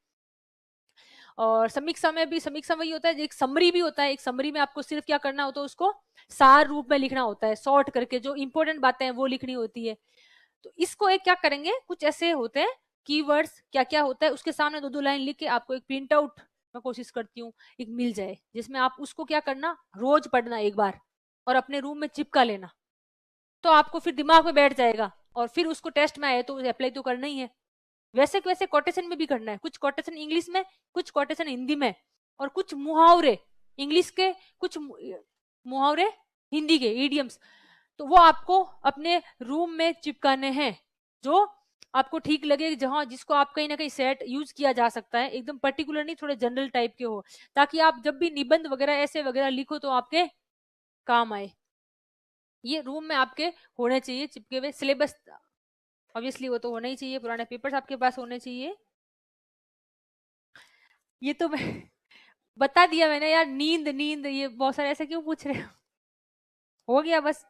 S1: और समीक्षा में भी, समीक्षा में ही होता है, एक समरी भी होता है, एक समरी में आपको सिर्फ क्या करना होता है, उसको सार रूप में लिखना होता है, शॉर्ट करके जो इंपॉर्टेंट बातें हैं वो लिखनी होती है। तो इसको एक क्या करेंगे, कुछ ऐसे होते हैं कीवर्ड्स, क्या क्या होता है उसके सामने 2-2 लाइन लिख के आपको एक प्रिंट आउट, मैं कोशिश करती हूँ एक मिल जाए, जिसमें आप उसको क्या करना, रोज पढ़ना एक बार और अपने रूम में चिपका लेना, तो आपको फिर दिमाग में बैठ जाएगा और फिर उसको टेस्ट में आए तो अप्लाई तो करना ही है। वैसे वैसे कोटेशन में भी करना है, कुछ कोटेशन इंग्लिश में, कुछ कोटेशन हिंदी में, और कुछ मुहावरे इंग्लिश के, कुछ मुहावरे हिंदी के इडियम्स, तो वो आपको अपने रूम में चिपकाने हैं, जो आपको ठीक लगे, जहां जिसको आप कहीं ना कहीं सेट यूज किया जा सकता है, एकदम पर्टिकुलर नहीं, थोड़े जनरल टाइप के हो, ताकि आप जब भी निबंध वगैरह ऐसे वगैरह लिखो तो आपके काम आए। ये रूम में आपके होने चाहिए चिपके हुए। सिलेबस ऑब्वियसली वो तो होना ही चाहिए, पुराने पेपर्स आपके पास होने चाहिए। ये तो मैं बता दिया मैंने यार, नींद नींद ये बहुत सारे ऐसे क्यों पूछ रहे हो गया बस।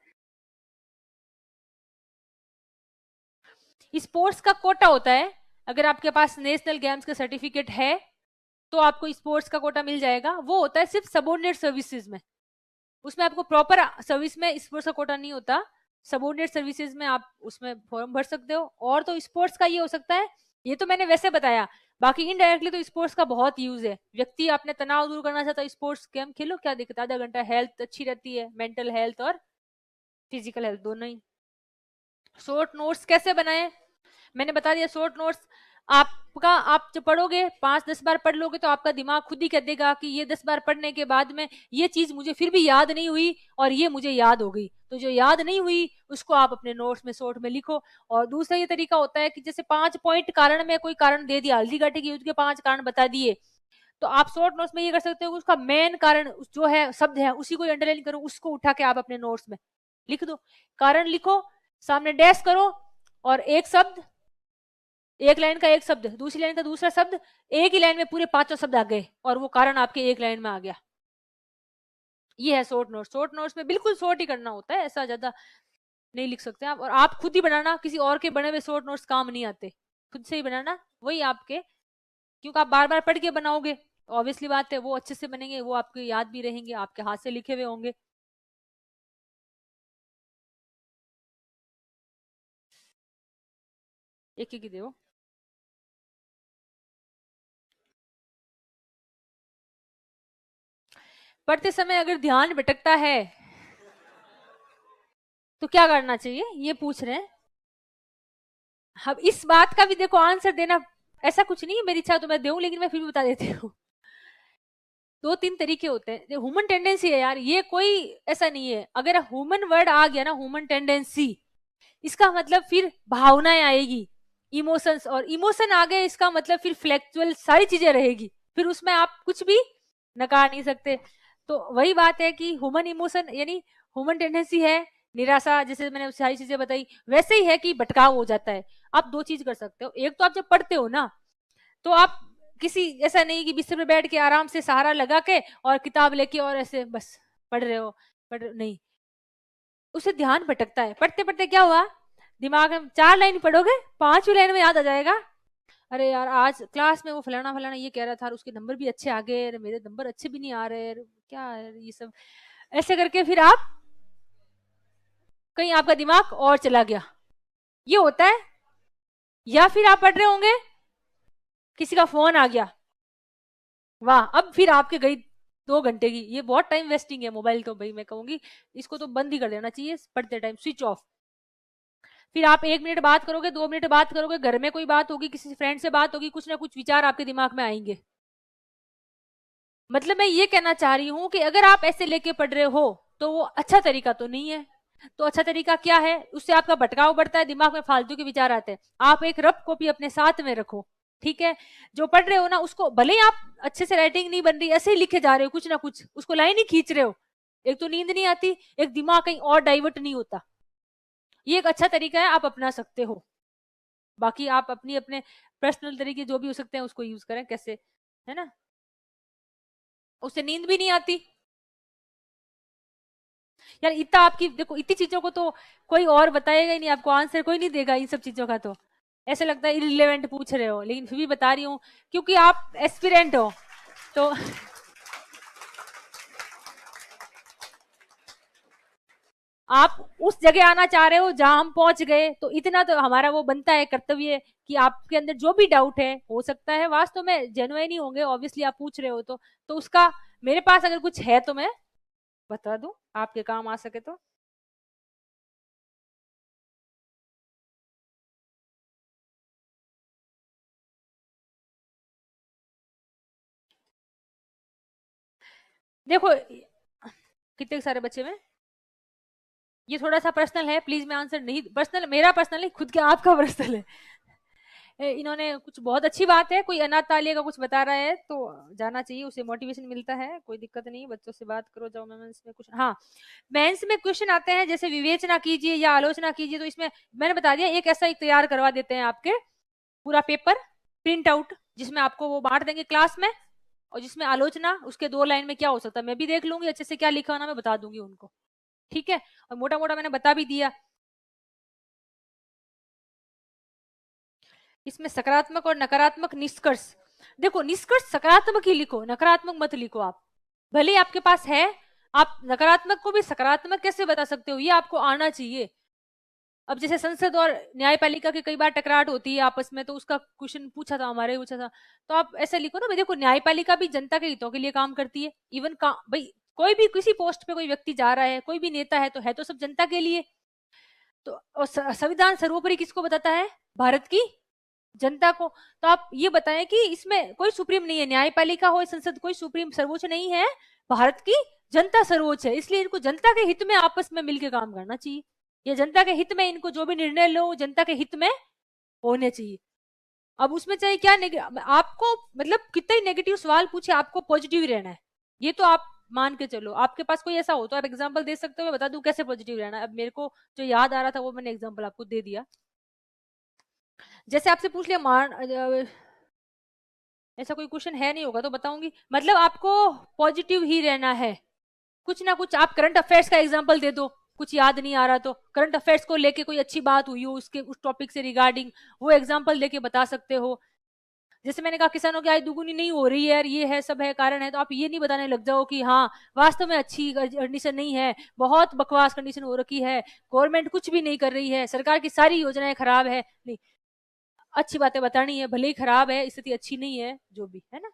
S1: स्पोर्ट्स का कोटा होता है, अगर आपके पास नेशनल गेम्स का सर्टिफिकेट है तो आपको स्पोर्ट्स का कोटा मिल जाएगा, वो होता है सिर्फ सबऑर्डिनेट सर्विसेज में, उसमें आपको प्रॉपर सर्विस में स्पोर्ट्स का कोटा नहीं होता, सबऑर्डिनेट सर्विसेज में आप उसमें फॉर्म भर सकते हो। और तो स्पोर्ट्स का ये हो सकता है, ये तो मैंने वैसे बताया, बाकी इनडायरेक्टली तो स्पोर्ट्स का बहुत यूज है। व्यक्ति आपने तनाव दूर करना चाहता है, स्पोर्ट्स गेम खेलो, क्या दिक्कत, आधा घंटा, हेल्थ अच्छी रहती है, मेंटल हेल्थ और फिजिकल हेल्थ दोनों ही। शॉर्ट नोट्स कैसे बनाए, मैंने बता दिया। शॉर्ट नोट्स आपका, आप जब पढ़ोगे 5-10 बार पढ़ लोगे तो आपका दिमाग खुद ही कह देगा कि ये 10 बार पढ़ने के बाद में ये चीज मुझे फिर भी याद नहीं हुई और ये मुझे याद हो गई, तो जो याद नहीं हुई उसको आप अपने नोट्स में शॉर्ट में लिखो। और दूसरा ये तरीका होता है कि जैसे 5 पॉइंट कारण में कोई कारण दे दिया, हल्दी घाटी के युद्ध के 5 कारण बता दिए, तो आप शॉर्ट नोट्स में ये कर सकते हो, उसका मेन कारण जो है शब्द है उसी को अंडरलाइन करो, उसको उठा के आप अपने नोट्स में लिख दो। कारण लिखो, सामने डैश करो, और एक शब्द, एक लाइन का एक शब्द, दूसरी लाइन का दूसरा शब्द, एक ही लाइन में पूरे 5 शब्द आ गए और वो कारण आपके एक लाइन में आ गया। ये है शॉर्ट नोट्स। शॉर्ट नोट्स में बिल्कुल शॉर्ट ही करना होता है, ऐसा ज्यादा नहीं लिख सकते आप। और आप खुद ही बनाना, किसी और के बने हुए शॉर्ट नोट्स काम नहीं आते, खुद से ही बनाना, वही आपके, क्योंकि आप बार बार पढ़ के बनाओगे, ऑब्वियसली बात है वो अच्छे से बनेंगे, वो आपके याद भी रहेंगे, आपके हाथ से लिखे हुए होंगे। एक एक दो। पढ़ते समय अगर ध्यान भटकता है तो क्या करना चाहिए, ये पूछ रहे हैं। अब इस बात का भी देखो आंसर देना ऐसा कुछ नहीं है, मेरी इच्छा तो मैं दूं, लेकिन मैं फिर भी बता देती हूँ। 2-3 तरीके होते हैं, ह्यूमन टेंडेंसी है यार, ये कोई ऐसा नहीं है। अगर ह्यूमन वर्ड आ गया ना, ह्यूमन टेंडेंसी, इसका मतलब फिर भावनाएं आएगी, इमोशंस, और इमोशन आ गए इसका मतलब फिर फ्लेक्चुअल सारी चीजें रहेगी, फिर उसमें आप कुछ भी नकार नहीं सकते। तो वही बात है कि ह्यूमन इमोशन यानी ह्यूमन टेंडेंसी है निराशा, जैसे मैंने सारी चीजें बताई, वैसे ही है कि भटकाव हो जाता है। आप 2 चीज कर सकते हो, एक तो आप जब पढ़ते हो ना, तो आप किसी, ऐसा नहीं कि बिस्तर पे बैठ के आराम से सहारा लगा के और किताब लेके और ऐसे बस पढ़ रहे हो, नहीं, उसे ध्यान भटकता है। पढ़ते पढ़ते क्या हुआ, दिमाग में 4 लाइन पढ़ोगे, 5वीं लाइन में याद आ जाएगा, अरे यार आज क्लास में वो फलाना फलाना ये कह रहा था और उसके नंबर भी अच्छे आ गए, मेरे नंबर अच्छे भी नहीं आ रहे, क्या है ये सब, ऐसे करके फिर आप कहीं आपका दिमाग और चला गया, ये होता है। या फिर आप पढ़ रहे होंगे, किसी का फोन आ गया, वाह, अब फिर आपके गई 2 घंटे की, ये बहुत टाइम वेस्टिंग है। मोबाइल तो भाई मैं कहूंगी इसको तो बंद ही कर देना चाहिए, पढ़ते टाइम स्विच ऑफ। फिर आप 1 मिनट बात करोगे, 2 मिनट बात करोगे, घर में कोई बात होगी, किसी फ्रेंड से बात होगी, कुछ ना कुछ विचार आपके दिमाग में आएंगे। मतलब मैं ये कहना चाह रही हूं कि अगर आप ऐसे लेके पढ़ रहे हो तो वो अच्छा तरीका तो नहीं है। तो अच्छा तरीका क्या है, उससे आपका भटकाव बढ़ता है, दिमाग में फालतू के विचार आते हैं। आप एक रफ कॉपी अपने साथ में रखो, ठीक है, जो पढ़ रहे हो ना उसको, भले ही आप अच्छे से राइटिंग नहीं बन रही, ऐसे ही लिखे जा रहे हो कुछ ना कुछ, उसको लाइन ही खींच रहे हो, एक तो नींद नहीं आती, एक दिमाग कहीं और डाइवर्ट नहीं होता। ये एक अच्छा तरीका है, आप अपना सकते हो। बाकी आप अपनी अपने पर्सनल तरीके जो भी हो सकते हैं उसको यूज करें, कैसे, है ना, उससे नींद भी नहीं आती। यार इतना आपकी देखो, इतनी चीजों को तो कोई और बताएगा ही नहीं आपको, आंसर कोई नहीं देगा इन सब चीजों का, तो ऐसा लगता है इरिलेवेंट पूछ रहे हो, लेकिन फिर भी बता रही हूँ क्योंकि आप एस्पिरेंट हो। तो आप उस जगह आना चाह रहे हो जहां हम पहुंच गए, तो इतना तो हमारा वो बनता है कर्तव्य कि आपके अंदर जो भी डाउट है, हो सकता है वास्तव में जेन्युइन ही होंगे, ऑब्वियसली आप पूछ रहे हो, तो उसका मेरे पास अगर कुछ है तो मैं बता दूं, आपके काम आ सके तो। देखो कितने सारे बच्चे में, ये थोड़ा सा पर्सनल है, प्लीज मैं आंसर नहीं, पर्सनल मेरा पर्सनल है, खुद के आपका पर्सनल है। इन्होंने कुछ बहुत अच्छी बात है, कोई अनाथ तालिया का कुछ बता रहा है तो जाना चाहिए, उसे मोटिवेशन मिलता है, कोई दिक्कत नहीं, बच्चों से बात करो, जाओ मेंस में कुछ। हाँ, मेंस में क्वेश्चन आते हैं जैसे विवेचना कीजिए या आलोचना कीजिए, तो इसमें मैंने बता दिया, एक ऐसा एक तैयार करवा देते हैं आपके पूरा पेपर प्रिंट आउट, जिसमें आपको वो बांट देंगे क्लास में, और जिसमें आलोचना उसके 2 लाइन में क्या हो सकता है मैं भी देख लूंगी, अच्छे से क्या लिखा होना मैं बता दूंगी उनको, ठीक है, और मोटा मोटा मैंने बता भी दिया। इसमें सकारात्मक और नकारात्मक निष्कर्ष, देखो निष्कर्ष सकारात्मक ही लिखो, नकारात्मक मत लिखो आप, भले आपके पास है, आप नकारात्मक को भी सकारात्मक कैसे बता सकते हो, ये आपको आना चाहिए। अब जैसे संसद और न्यायपालिका की कई बार टकराट होती है आपस में, तो उसका क्वेश्चन पूछा था, हमारे पूछा था, तो आप ऐसे लिखो ना भाई, देखो न्यायपालिका भी जनता के हितों के लिए काम करती है, इवन का भाई कोई भी किसी पोस्ट पे कोई व्यक्ति जा रहा है, कोई भी नेता है तो सब जनता के लिए। तो और संविधान सर्वोपरि किसको बताता है, भारत की जनता को। तो आप ये बताएं कि इसमें कोई सुप्रीम नहीं है, न्यायपालिका हो संसद, कोई सुप्रीम सर्वोच्च नहीं है, भारत की जनता सर्वोच्च है, इसलिए इनको जनता के हित में आपस में मिलकर काम करना चाहिए, या जनता के हित में इनको जो भी निर्णय लो जनता के हित में होने चाहिए। अब उसमें चाहे क्या आपको मतलब कितना ही नेगेटिव सवाल पूछे, आपको पॉजिटिव रहना है, ये तो आप मान के चलो, आपके पास कोई ऐसा हो तो आप एग्जांपल दे सकते हो, मैं बता दूं कैसे पॉजिटिव रहना है। अब मेरे को जो याद आ रहा था वो मैंने एग्जांपल आपको दे दिया। जैसे आपसे पूछ लिया ऐसा कोई क्वेश्चन है नहीं होगा तो बताऊंगी, मतलब आपको पॉजिटिव ही रहना है, कुछ ना कुछ आप करंट अफेयर्स का एग्जांपल दे दो, कुछ याद नहीं आ रहा तो करंट अफेयर्स को लेके कोई अच्छी बात हुई हो उसके उस टॉपिक से रिगार्डिंग, वो एग्जांपल लेके बता सकते हो। जैसे मैंने कहा किसानों की आय दुगुनी नहीं हो रही है यार, ये है सब है कारण है, तो आप ये नहीं बताने लग जाओ कि हाँ वास्तव में अच्छी कंडीशन नहीं है, बहुत बकवास कंडीशन हो रखी है, गवर्नमेंट कुछ भी नहीं कर रही है, सरकार की सारी योजनाएं खराब है, नहीं, अच्छी बातें बतानी है, भले ही खराब है, स्थिति अच्छी नहीं है, जो भी है ना।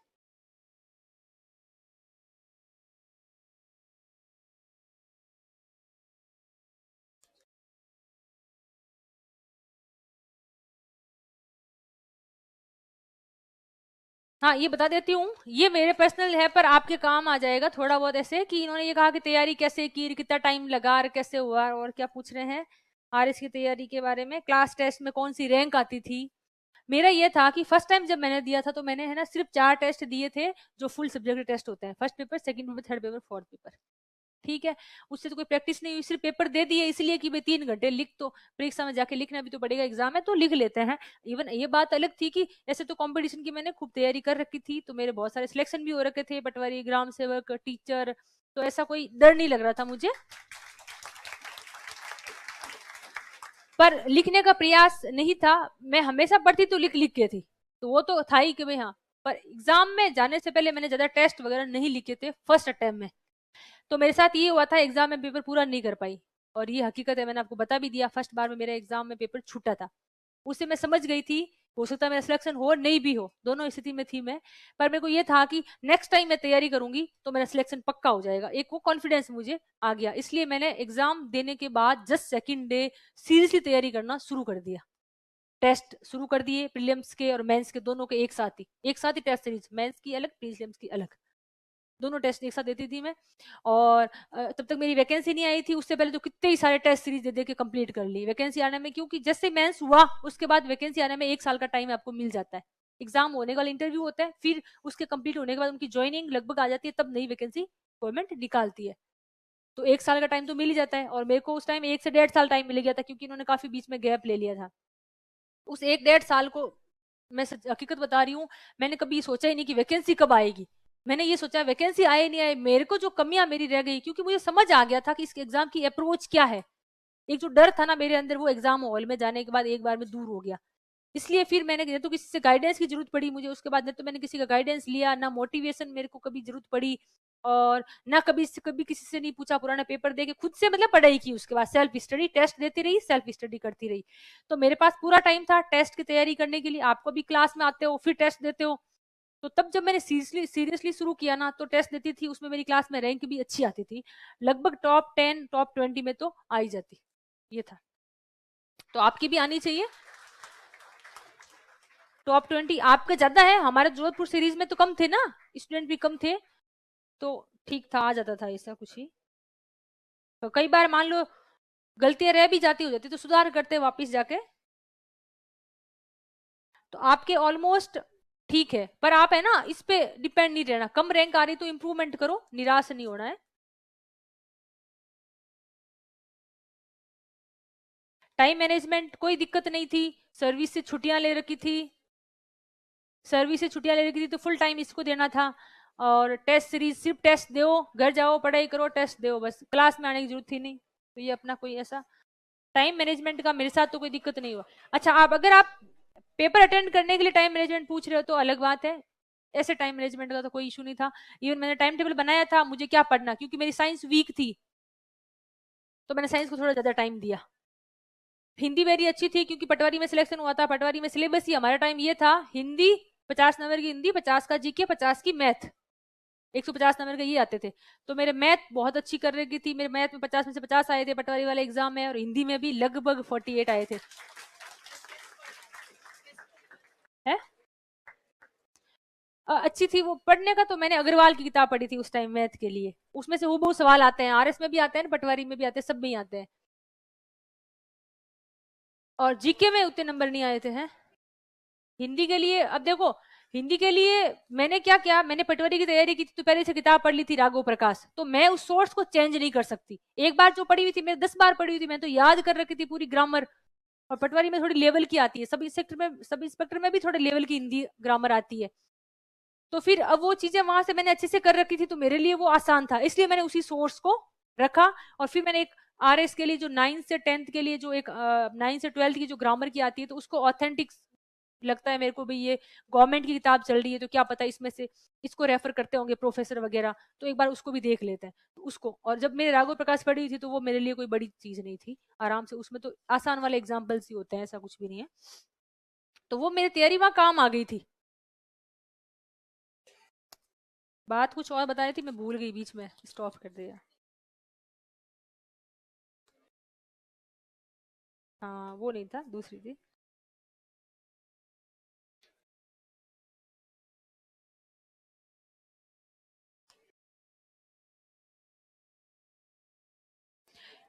S1: हाँ ये बता देती हूँ, ये मेरे पर्सनल है पर आपके काम आ जाएगा थोड़ा बहुत, ऐसे कि इन्होंने ये कहा कि तैयारी कैसे की, कितना टाइम लगा और कैसे हुआ, और क्या पूछ रहे हैं आरएस की तैयारी के बारे में, क्लास टेस्ट में कौन सी रैंक आती थी। मेरा ये था कि फर्स्ट टाइम जब मैंने दिया था तो मैंने है ना सिर्फ 4 टेस्ट दिए थे, जो फुल सब्जेक्ट टेस्ट होते हैं, first paper, second paper, third paper, fourth paper, ठीक है, उससे तो कोई प्रैक्टिस नहीं हुई, सिर्फ पेपर दे दिए इसलिए कि भाई 3 घंटे लिख, तो परीक्षा में जाके लिखना भी तो पड़ेगा, एग्जाम है तो लिख लेते हैं। इवन ये बात अलग थी कि ऐसे तो कंपटीशन की मैंने खूब तैयारी कर रखी थी, तो मेरे बहुत सारे सिलेक्शन भी हो रखे थे, पटवारी, ग्राम सेवक, टीचर, तो ऐसा कोई डर नहीं लग रहा था मुझे, पर लिखने का प्रयास नहीं था, मैं हमेशा पढ़ती तो लिख लिख के थी, तो वो तो था ही कि भाई हाँ, पर एग्जाम में जाने से पहले मैंने ज्यादा टेस्ट वगैरह नहीं लिखे थे फर्स्ट अटेम्प्ट में। तो मेरे साथ ये हुआ था, एग्जाम में पेपर पूरा नहीं कर पाई, और ये हकीकत है, मैंने आपको बता भी दिया, फर्स्ट बार में मेरा एग्जाम में पेपर छूटा था, उससे मैं समझ गई थी हो सकता है मेरा सिलेक्शन हो नहीं भी हो, दोनों स्थिति में थी मैं, पर मेरे को ये था कि नेक्स्ट टाइम मैं तैयारी करूंगी तो मेरा सिलेक्शन पक्का हो जाएगा, एक वो कॉन्फिडेंस मुझे आ गया, इसलिए मैंने एग्जाम देने के बाद जस्ट सेकंड डे सीरियसली तैयारी करना शुरू कर दिया, टेस्ट शुरू कर दिए, प्रीलिम्स के और मेंस के दोनों के एक साथ ही टेस्ट सीरीज, मेंस की अलग, प्रीलिम्स की अलग, दोनों टेस्ट एक साथ देती थी मैं। और तब तक मेरी वैकेंसी नहीं आई थी, उससे पहले तो कितने ही सारे टेस्ट सीरीज दे दे के कंप्लीट कर ली वैकेंसी आने में, क्योंकि जैसे मेंस हुआ उसके बाद वैकेंसी आने में 1 साल का टाइम आपको मिल जाता है। एग्जाम होने वाला इंटरव्यू होता है, फिर उसके कंप्लीट होने के बाद उनकी ज्वाइनिंग लगभग आ जाती है, तब नई वैकेंसी गवर्नमेंट निकालती है। तो 1 साल का टाइम तो मिल ही जाता है, और मेरे को उस टाइम 1 से 1.5 साल टाइम मिल गया था, क्योंकि इन्होंने काफी बीच में गैप ले लिया था। उस 1-1.5 साल को मैं हकीकत बता रही हूँ, मैंने कभी सोचा ही नहीं कि वैकेंसी कब आएगी। मैंने ये सोचा वैकेंसी आए नहीं आए, मेरे को जो कमियां मेरी रह गई, क्योंकि मुझे समझ आ गया था कि इस एग्जाम की अप्रोच क्या है। एक जो डर था ना मेरे अंदर, वो एग्जाम हॉल में जाने के बाद एक बार में दूर हो गया। इसलिए फिर मैंने तो किसी से गाइडेंस की जरूरत पड़ी मुझे उसके बाद, न तो मैंने किसी का गाइडेंस लिया, ना मोटिवेशन मेरे को कभी जरूरत पड़ी, और ना कभी किसी से नहीं पूछा, पुराना पेपर दे के खुद से मतलब पढ़ाई की। उसके बाद सेल्फ स्टडी, टेस्ट देती रही, सेल्फ स्टडी करती रही। तो मेरे पास पूरा टाइम था टेस्ट की तैयारी करने के लिए। आपको भी क्लास में आते हो फिर टेस्ट देते हो, तो तब जब मैंने सीरियसली शुरू किया ना, तो टेस्ट देती थी, उसमें मेरी क्लास में रैंक भी अच्छी आती थी, लगभग टॉप 10 टॉप 20 में तो आ ही जाती। ये था, तो आपकी भी आनी चाहिए टॉप 20। आपका ज्यादा है, हमारे जोधपुर सीरीज में तो कम थे ना, स्टूडेंट भी कम थे, तो ठीक था, आ जाता था ऐसा कुछ ही। तो कई बार मान लो गलतियां रह भी जाती हो जाती तो सुधार करते वापस जाके। तो आपके ऑलमोस्ट ठीक है, पर आप है ना इस पे डिपेंड नहीं रहना, कम रैंक आ रही तो इंप्रूवमेंट करो, निराश नहीं होना है। टाइम मैनेजमेंट कोई दिक्कत नहीं थी, सर्विस से छुट्टियां ले रखी थी, सर्विस से छुट्टियां ले रखी थी, तो फुल टाइम इसको देना था। और टेस्ट सीरीज सिर्फ टेस्ट दो, घर जाओ पढ़ाई करो, टेस्ट दो, बस क्लास में आने की जरूरत थी नहीं। तो ये अपना कोई ऐसा टाइम मैनेजमेंट का मेरे साथ तो कोई दिक्कत नहीं हुआ। अच्छा, आप अगर आप पेपर अटेंड करने के लिए टाइम मैनेजमेंट पूछ रहे हो तो अलग बात है, ऐसे टाइम मैनेजमेंट का तो कोई इशू नहीं था। इवन मैंने टाइम टेबल बनाया था मुझे क्या पढ़ना, क्योंकि मेरी साइंस वीक थी, तो मैंने साइंस को थोड़ा ज्यादा टाइम दिया। हिंदी मेरी अच्छी थी क्योंकि पटवारी में सिलेक्शन हुआ था, पटवारी में सिलेबस ही हमारा टाइम ये था, हिंदी 50 नंबर की हिंदी, 50 का जीके, 50 की मैथ, 150 नंबर के ये आते थे। तो मेरे मैथ बहुत अच्छी कर रही थी, मेरे मैथ में 50 में से 50 आए थे पटवारी वाले एग्जाम में, और हिंदी में भी लगभग 48 आए थे। है अच्छी थी वो पढ़ने का। तो मैंने अग्रवाल की किताब पढ़ी थी उस टाइम मैथ के लिए, उसमें से वो सवाल आते हैं, आरएस में भी आते हैं, पटवारी में भी आते हैं, सब में ही आते हैं। और जीके में उतने नंबर नहीं आए थे हैं। हिंदी के लिए अब देखो, हिंदी के लिए मैंने क्या किया, मैंने पटवारी की तैयारी की थी तो पहले से किताब पढ़ ली थी राघव प्रकाश, तो मैं उस सोर्स को चेंज नहीं कर सकती। एक बार जो पढ़ी हुई थी मैं 10 बार पढ़ी हुई थी, मैं तो याद कर रखी थी पूरी ग्रामर। और पटवारी में थोड़ी लेवल की आती है, सब इंस्पेक्टर में भी थोड़े लेवल की हिंदी ग्रामर आती है। तो फिर अब वो चीजें वहां से मैंने अच्छे से कर रखी थी, तो मेरे लिए वो आसान था, इसलिए मैंने उसी सोर्स को रखा। और फिर मैंने एक आरएस के लिए जो 9th से 10th के लिए जो एक 9th से 12th की जो ग्रामर की आती है, तो उसको ऑथेंटिक लगता है मेरे को भी, ये गवर्नमेंट की किताब चल रही है तो क्या पता इसमें से इसको रेफर करते होंगे प्रोफेसर वगैरह, तो एक बार उसको भी देख लेते हैं। तो उसको, और जब मेरे राघव प्रकाश पढ़ी हुई थी तो वो मेरे लिए कोई बड़ी चीज नहीं थी, आराम से उसमें तो आसान वाले एग्जाम्पल्स ही होते हैं, ऐसा कुछ भी नहीं है। तो वो मेरी तैयारी वहां काम आ गई थी। बात कुछ और बताई थी, मैं भूल गई, बीच में स्टॉप कर दिया। हाँ वो नहीं था, दूसरी थी।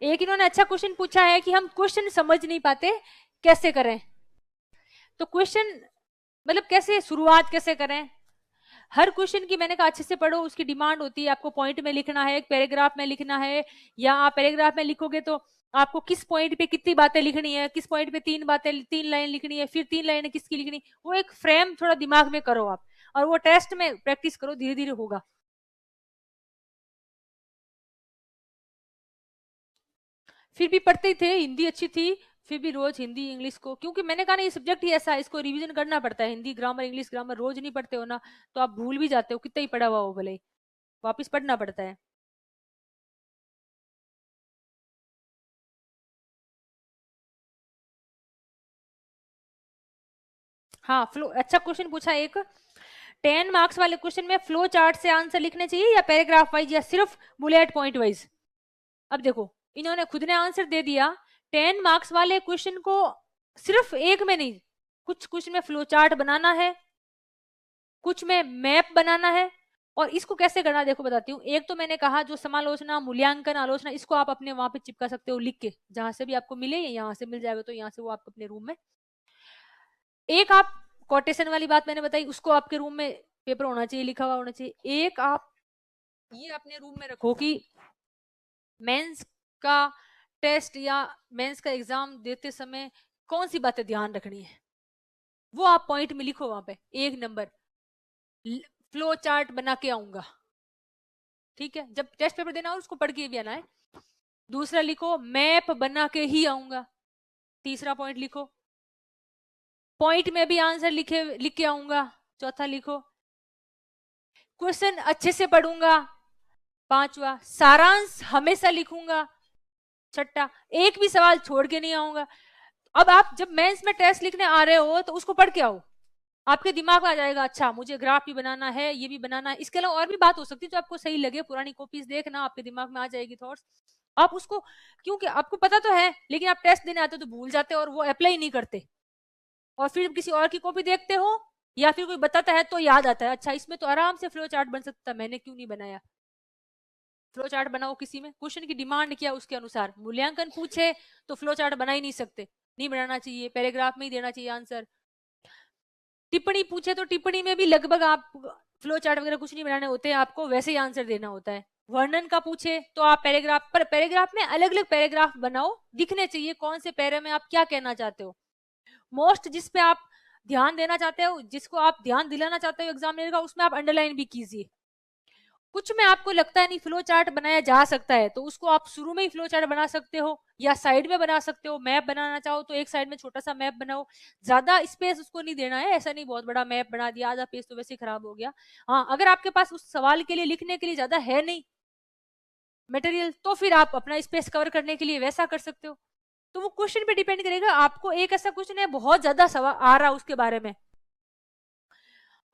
S1: एक इन्होंने अच्छा क्वेश्चन पूछा है कि हम क्वेश्चन समझ नहीं पाते, कैसे करें। तो क्वेश्चन मतलब कैसे शुरुआत कैसे करें, हर क्वेश्चन की मैंने कहा अच्छे से पढ़ो, उसकी डिमांड होती है, आपको पॉइंट में लिखना है, एक पैराग्राफ में लिखना है, या आप पैराग्राफ में लिखोगे तो आपको किस पॉइंट पे कितनी बातें लिखनी है, किस पॉइंट पे 3 लाइन लिखनी है, फिर 3 लाइनें किसकी लिखनी, वो एक फ्रेम थोड़ा दिमाग में करो आप, और वो टेस्ट में प्रैक्टिस करो, धीरे धीरे होगा। फिर भी पढ़ते ही थे, हिंदी अच्छी थी, फिर भी रोज हिंदी इंग्लिश को, क्योंकि मैंने कहा ना ये सब्जेक्ट ही ऐसा है, इसको रिवीजन करना पड़ता है, हिंदी ग्रामर इंग्लिश ग्रामर रोज नहीं पढ़ते हो ना, तो आप भूल भी जाते हो, कितना ही पढ़ा हुआ हो भले, वापिस पढ़ना पड़ता है। हाँ फ्लो, अच्छा क्वेश्चन पूछा एक, 10 मार्क्स वाले क्वेश्चन में फ्लो चार्ट से आंसर लिखने चाहिए या पैराग्राफ वाइज या सिर्फ बुलेट पॉइंट वाइज। अब देखो इन्होंने खुद ने आंसर दे दिया, 10 मार्क्स वाले क्वेश्चन को सिर्फ एक में नहीं, कुछ क्वेश्चन में फ्लो चार्ट बनाना है, कुछ में मैप बनाना है, और इसको कैसे करना देखो बताती हूँ। एक तो मैंने कहा जो समालोचना, मूल्यांकन, आलोचना, इसको आप अपने वहां पे चिपका सकते हो लिख के, जहां से भी आपको मिले, यहाँ से मिल जाएगा तो यहाँ से वो आप अपने रूम में। एक आप कोटेशन वाली बात मैंने बताई, उसको आपके रूम में पेपर होना चाहिए, लिखा हुआ होना चाहिए। एक आप ये अपने रूम में रखो कि मेंस का टेस्ट या मेंस का एग्जाम देते समय कौन सी बातें ध्यान रखनी है, वो आप पॉइंट में लिखो वहां पे। 1 नंबर, फ्लो चार्ट बना के आऊंगा, ठीक है, जब टेस्ट पेपर देना हो उसको पढ़ के भी आना है। दूसरा लिखो मैप बना के ही आऊंगा। तीसरा पॉइंट लिखो पॉइंट में भी आंसर लिख के आऊंगा। चौथा लिखो क्वेश्चन अच्छे से पढ़ूंगा। पांचवा सारांश हमेशा लिखूंगा। छठा एक भी सवाल छोड़ के नहीं आऊंगा। अब आप जब मेंस में टेस्ट लिखने आ रहे हो तो उसको पढ़ के आओ, आपके दिमाग में आ जाएगा अच्छा मुझे ग्राफ भी बनाना है, ये भी बनाना है। इसके अलावा और भी बात हो सकती है जो आपको सही लगे, पुरानी कॉपीज देखना, आपके दिमाग में आ जाएगी थॉट्स। आप उसको, क्योंकि आपको पता तो है लेकिन आप टेस्ट देने आते हो तो भूल जाते हो और वो अप्लाई नहीं करते, और फिर किसी और की कॉपी देखते हो या फिर कोई बताता है तो याद आता है अच्छा इसमें तो आराम से फ्लो चार्ट बन सकता, मैंने क्यों नहीं बनाया। फ्लो चार्ट बनाओ किसी में, क्वेश्चन की डिमांड क्या उसके अनुसार। मूल्यांकन पूछे तो फ्लो चार्ट बना ही नहीं सकते, नहीं बनाना चाहिए, पैराग्राफ में ही देना चाहिए आंसर। टिप्पणी पूछे तो टिप्पणी में भी लगभग आप फ्लो चार्ट वगैरह कुछ नहीं बनाने होते हैं, आपको वैसे ही आंसर देना होता है। वर्णन का पूछे तो आप पैराग्राफ पर, पैराग्राफ में अलग अलग पैराग्राफ बनाओ, दिखने चाहिए कौन से पैरा में आप क्या कहना चाहते हो। मोस्ट जिस पे आप ध्यान देना चाहते हो, जिसको आप ध्यान दिलाना चाहते हो एग्जामिनर का, उसमें आप अंडरलाइन भी कीजिए। कुछ में आपको लगता है नहीं फ्लो चार्ट बनाया जा सकता है तो उसको आप शुरू में ही फ्लो चार्ट बना सकते हो या साइड में बना सकते हो। मैप बनाना चाहो तो एक साइड में छोटा सा मैप बनाओ, ज्यादा स्पेस उसको नहीं देना है, ऐसा नहीं बहुत बड़ा मैप बना दिया आधा पेज तो वैसे ही खराब हो गया। हाँ अगर आपके पास उस सवाल के लिए लिखने के लिए ज्यादा है नहीं मटेरियल तो फिर आप अपना स्पेस कवर करने के लिए वैसा कर सकते हो। तो वो क्वेश्चन पे डिपेंड करेगा, आपको एक ऐसा क्वेश्चन है बहुत ज्यादा सवाल आ रहा उसके बारे में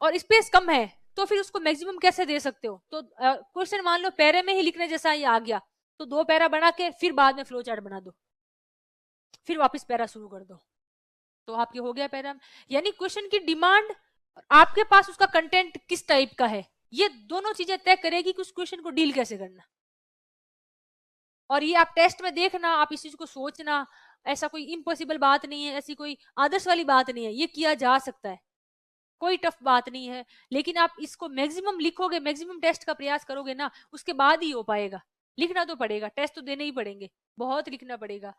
S1: और स्पेस कम है तो फिर उसको मैक्सिमम कैसे दे सकते हो। तो क्वेश्चन मान लो पैरे में ही लिखने जैसा ही आ गया तो 2 पैरा बना के फिर बाद में फ्लो चार्ट बना दो, फिर वापस पैरा शुरू कर दो, तो आपके हो गया पैरा। यानी क्वेश्चन की डिमांड, आपके पास उसका कंटेंट किस टाइप का है, ये दोनों चीजें तय करेगी कि उस क्वेश्चन को डील कैसे करना। और ये आप टेस्ट में देखना, आप इस चीज को सोचना, ऐसा कोई इम्पॉसिबल बात नहीं है, ऐसी कोई आदर्श वाली बात नहीं है, ये किया जा सकता है, कोई टफ बात नहीं है। लेकिन आप इसको मैक्सिमम लिखोगे, मैक्सिमम टेस्ट का प्रयास करोगे ना, उसके बाद ही हो पाएगा। लिखना तो पड़ेगा, टेस्ट तो देने ही पड़ेंगे, बहुत लिखना पड़ेगा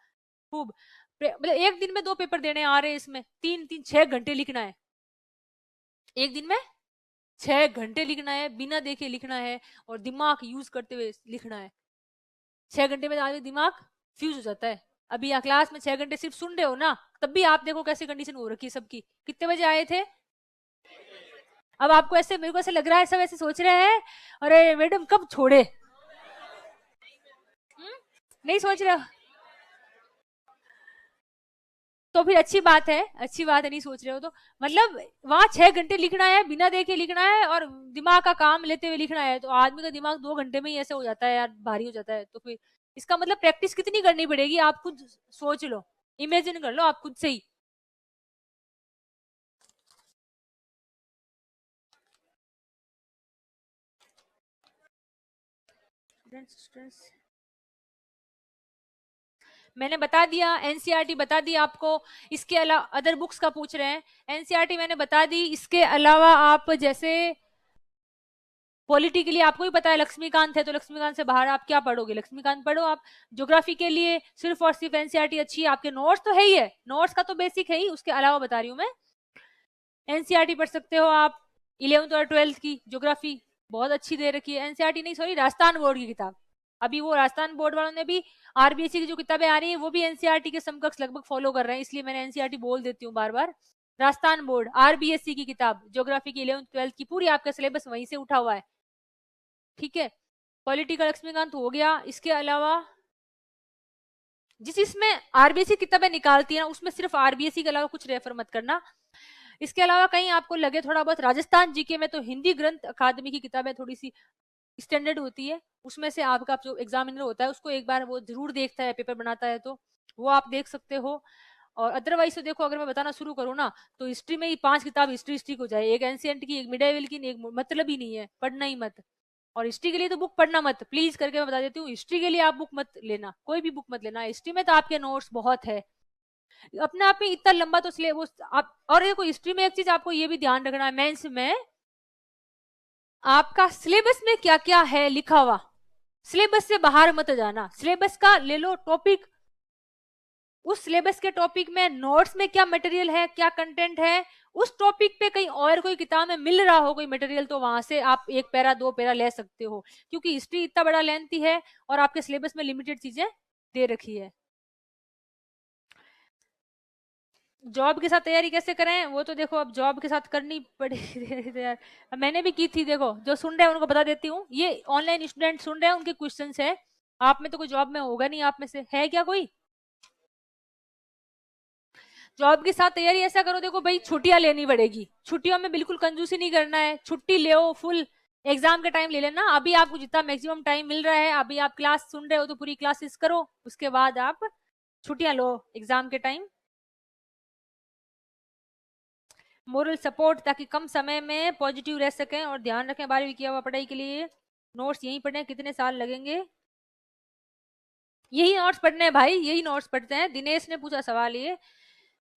S1: खूब। मतलब एक दिन में 2 पेपर देने आ रहे हैं, इसमें 6 घंटे लिखना है, एक दिन में 6 घंटे लिखना है, बिना देखे लिखना है और दिमाग यूज करते हुए लिखना है। 6 घंटे में आगे दिमाग फ्यूज हो जाता है। अभी यहाँ क्लास में 6 घंटे सिर्फ सुन रहे हो ना, तब भी आप देखो कैसी कंडीशन हो रखी है सबकी। कितने बजे आए थे? अब आपको ऐसे, मेरे को ऐसे लग रहा है सब ऐसे सोच रहे हैं अरे मैडम कब छोड़े। नहीं सोच रहे हो तो फिर अच्छी बात है, अच्छी बात है, नहीं सोच रहे हो तो। मतलब वहां 6 घंटे लिखना है, बिना देखे लिखना है और दिमाग का काम लेते हुए लिखना है, तो आदमी का दिमाग 2 घंटे में ही ऐसे हो जाता है यार, भारी हो जाता है। तो फिर इसका मतलब प्रैक्टिस कितनी करनी पड़ेगी, आप खुद सोच लो, इमेजिन कर लो आप खुद से ही। मैंने बता दिया, एनसीईआरटी बता दी आपको। इसके अलावा अदर बुक्स का पूछ रहे हैं, एनसीईआरटी मैंने बता दी। इसके अलावा आप जैसे पॉलिटी के लिए आपको ही पता है लक्ष्मीकांत है, तो लक्ष्मीकांत से बाहर आप क्या पढ़ोगे, लक्ष्मीकांत पढ़ो आप। ज्योग्राफी के लिए सिर्फ और सिर्फ एनसीईआरटी अच्छी है, आपके नोट्स तो है ही है, नोट्स का तो बेसिक है ही, उसके अलावा बता रही हूँ मैं। एनसीईआरटी पढ़ सकते हो आप, 11th और 12th की ज्योग्राफी बहुत अच्छी दे रखी है। एनसीईआरटी नहीं सॉरी, राजस्थान बोर्ड की किताब, अभी वो राजस्थान बोर्ड वालों ने भी आरबीएससी की जो किताबें आ रही है वो भी एनसीईआरटी के समकक्ष लगभग फॉलो कर रहे हैं, इसलिए मैंने एनसीईआरटी बोल देती हूँ बार बार। राजस्थान बोर्ड आरबीएससी की किताब ज्योग्राफी की 11th 12th की पूरी, आपका सिलेबस वहीं से उठा हुआ है, ठीक है। पॉलिटिकल लक्ष्मीकांत हो गया। इसके अलावा जिस इसमें आरबीएससी किताबें निकालती है ना, उसमें सिर्फ आरबीएससी के अलावा कुछ रेफर मत करना। इसके अलावा कहीं आपको लगे थोड़ा बहुत राजस्थान जीके में, तो हिंदी ग्रंथ अकादमी की किताबें थोड़ी सी स्टैंडर्ड होती है, उसमें से आपका जो एग्जामिनर होता है उसको एक बार वो जरूर देखता है, पेपर बनाता है तो वो आप देख सकते हो। और अदरवाइज तो देखो, अगर मैं बताना शुरू करूँ ना, तो हिस्ट्री में ही 5 किताब हिस्ट्री को जाए, एक एंशियंट की, एक मिडाइवल की, एक मतलब ही नहीं है, पढ़ना ही मत। और हिस्ट्री के लिए तो बुक पढ़ना मत, प्लीज करके मैं बता देती हूँ, हिस्ट्री के लिए आप बुक मत लेना, कोई भी बुक मत लेना। हिस्ट्री में तो आपके नोट्स बहुत है, अपने आप में इतना लंबा तो सिलेबस आप। और देखो हिस्ट्री में एक चीज आपको ये भी ध्यान रखना है, मेंस में आपका सिलेबस में क्या क्या है लिखा हुआ, सिलेबस से बाहर मत जाना। सिलेबस का ले लो टॉपिक, उस सिलेबस के टॉपिक में नोट्स में क्या मटेरियल है, क्या कंटेंट है, उस टॉपिक पे कहीं और कोई किताब में मिल रहा हो कोई मटेरियल, तो वहां से आप 1 पैरा 2 पैरा ले सकते हो, क्योंकि हिस्ट्री इतना बड़ा लेंथी है और आपके सिलेबस में लिमिटेड चीजें दे रखी है। जॉब के साथ तैयारी कैसे करें, वो तो देखो अब जॉब के साथ करनी पड़ेगी यार, मैंने भी की थी। देखो जो सुन रहे हैं उनको बता देती हूँ, ये ऑनलाइन स्टूडेंट सुन रहे हैं, उनके क्वेश्चंस है, आप में तो कोई जॉब में होगा नहीं, आप में से है क्या कोई? जॉब के साथ तैयारी ऐसा करो, देखो भाई छुट्टियां लेनी पड़ेगी, छुट्टियों में बिल्कुल कंजूसी नहीं करना है, छुट्टी ले फुल, एग्जाम के टाइम ले लेना। अभी आपको जितना मैक्सिमम टाइम मिल रहा है, अभी आप क्लास सुन रहे हो तो पूरी क्लासेस करो, उसके बाद आप छुट्टियां लो एग्जाम के टाइम। मोरल सपोर्ट, ताकि कम समय में पॉजिटिव रह सकें और ध्यान रखें 12वीं किया हुआ पढ़ाई के लिए। नोट्स यहीं पढ़ने कितने साल लगेंगे? यही नोट्स पढ़ने हैं भाई, यही नोट्स पढ़ते हैं। दिनेश ने पूछा सवाल ये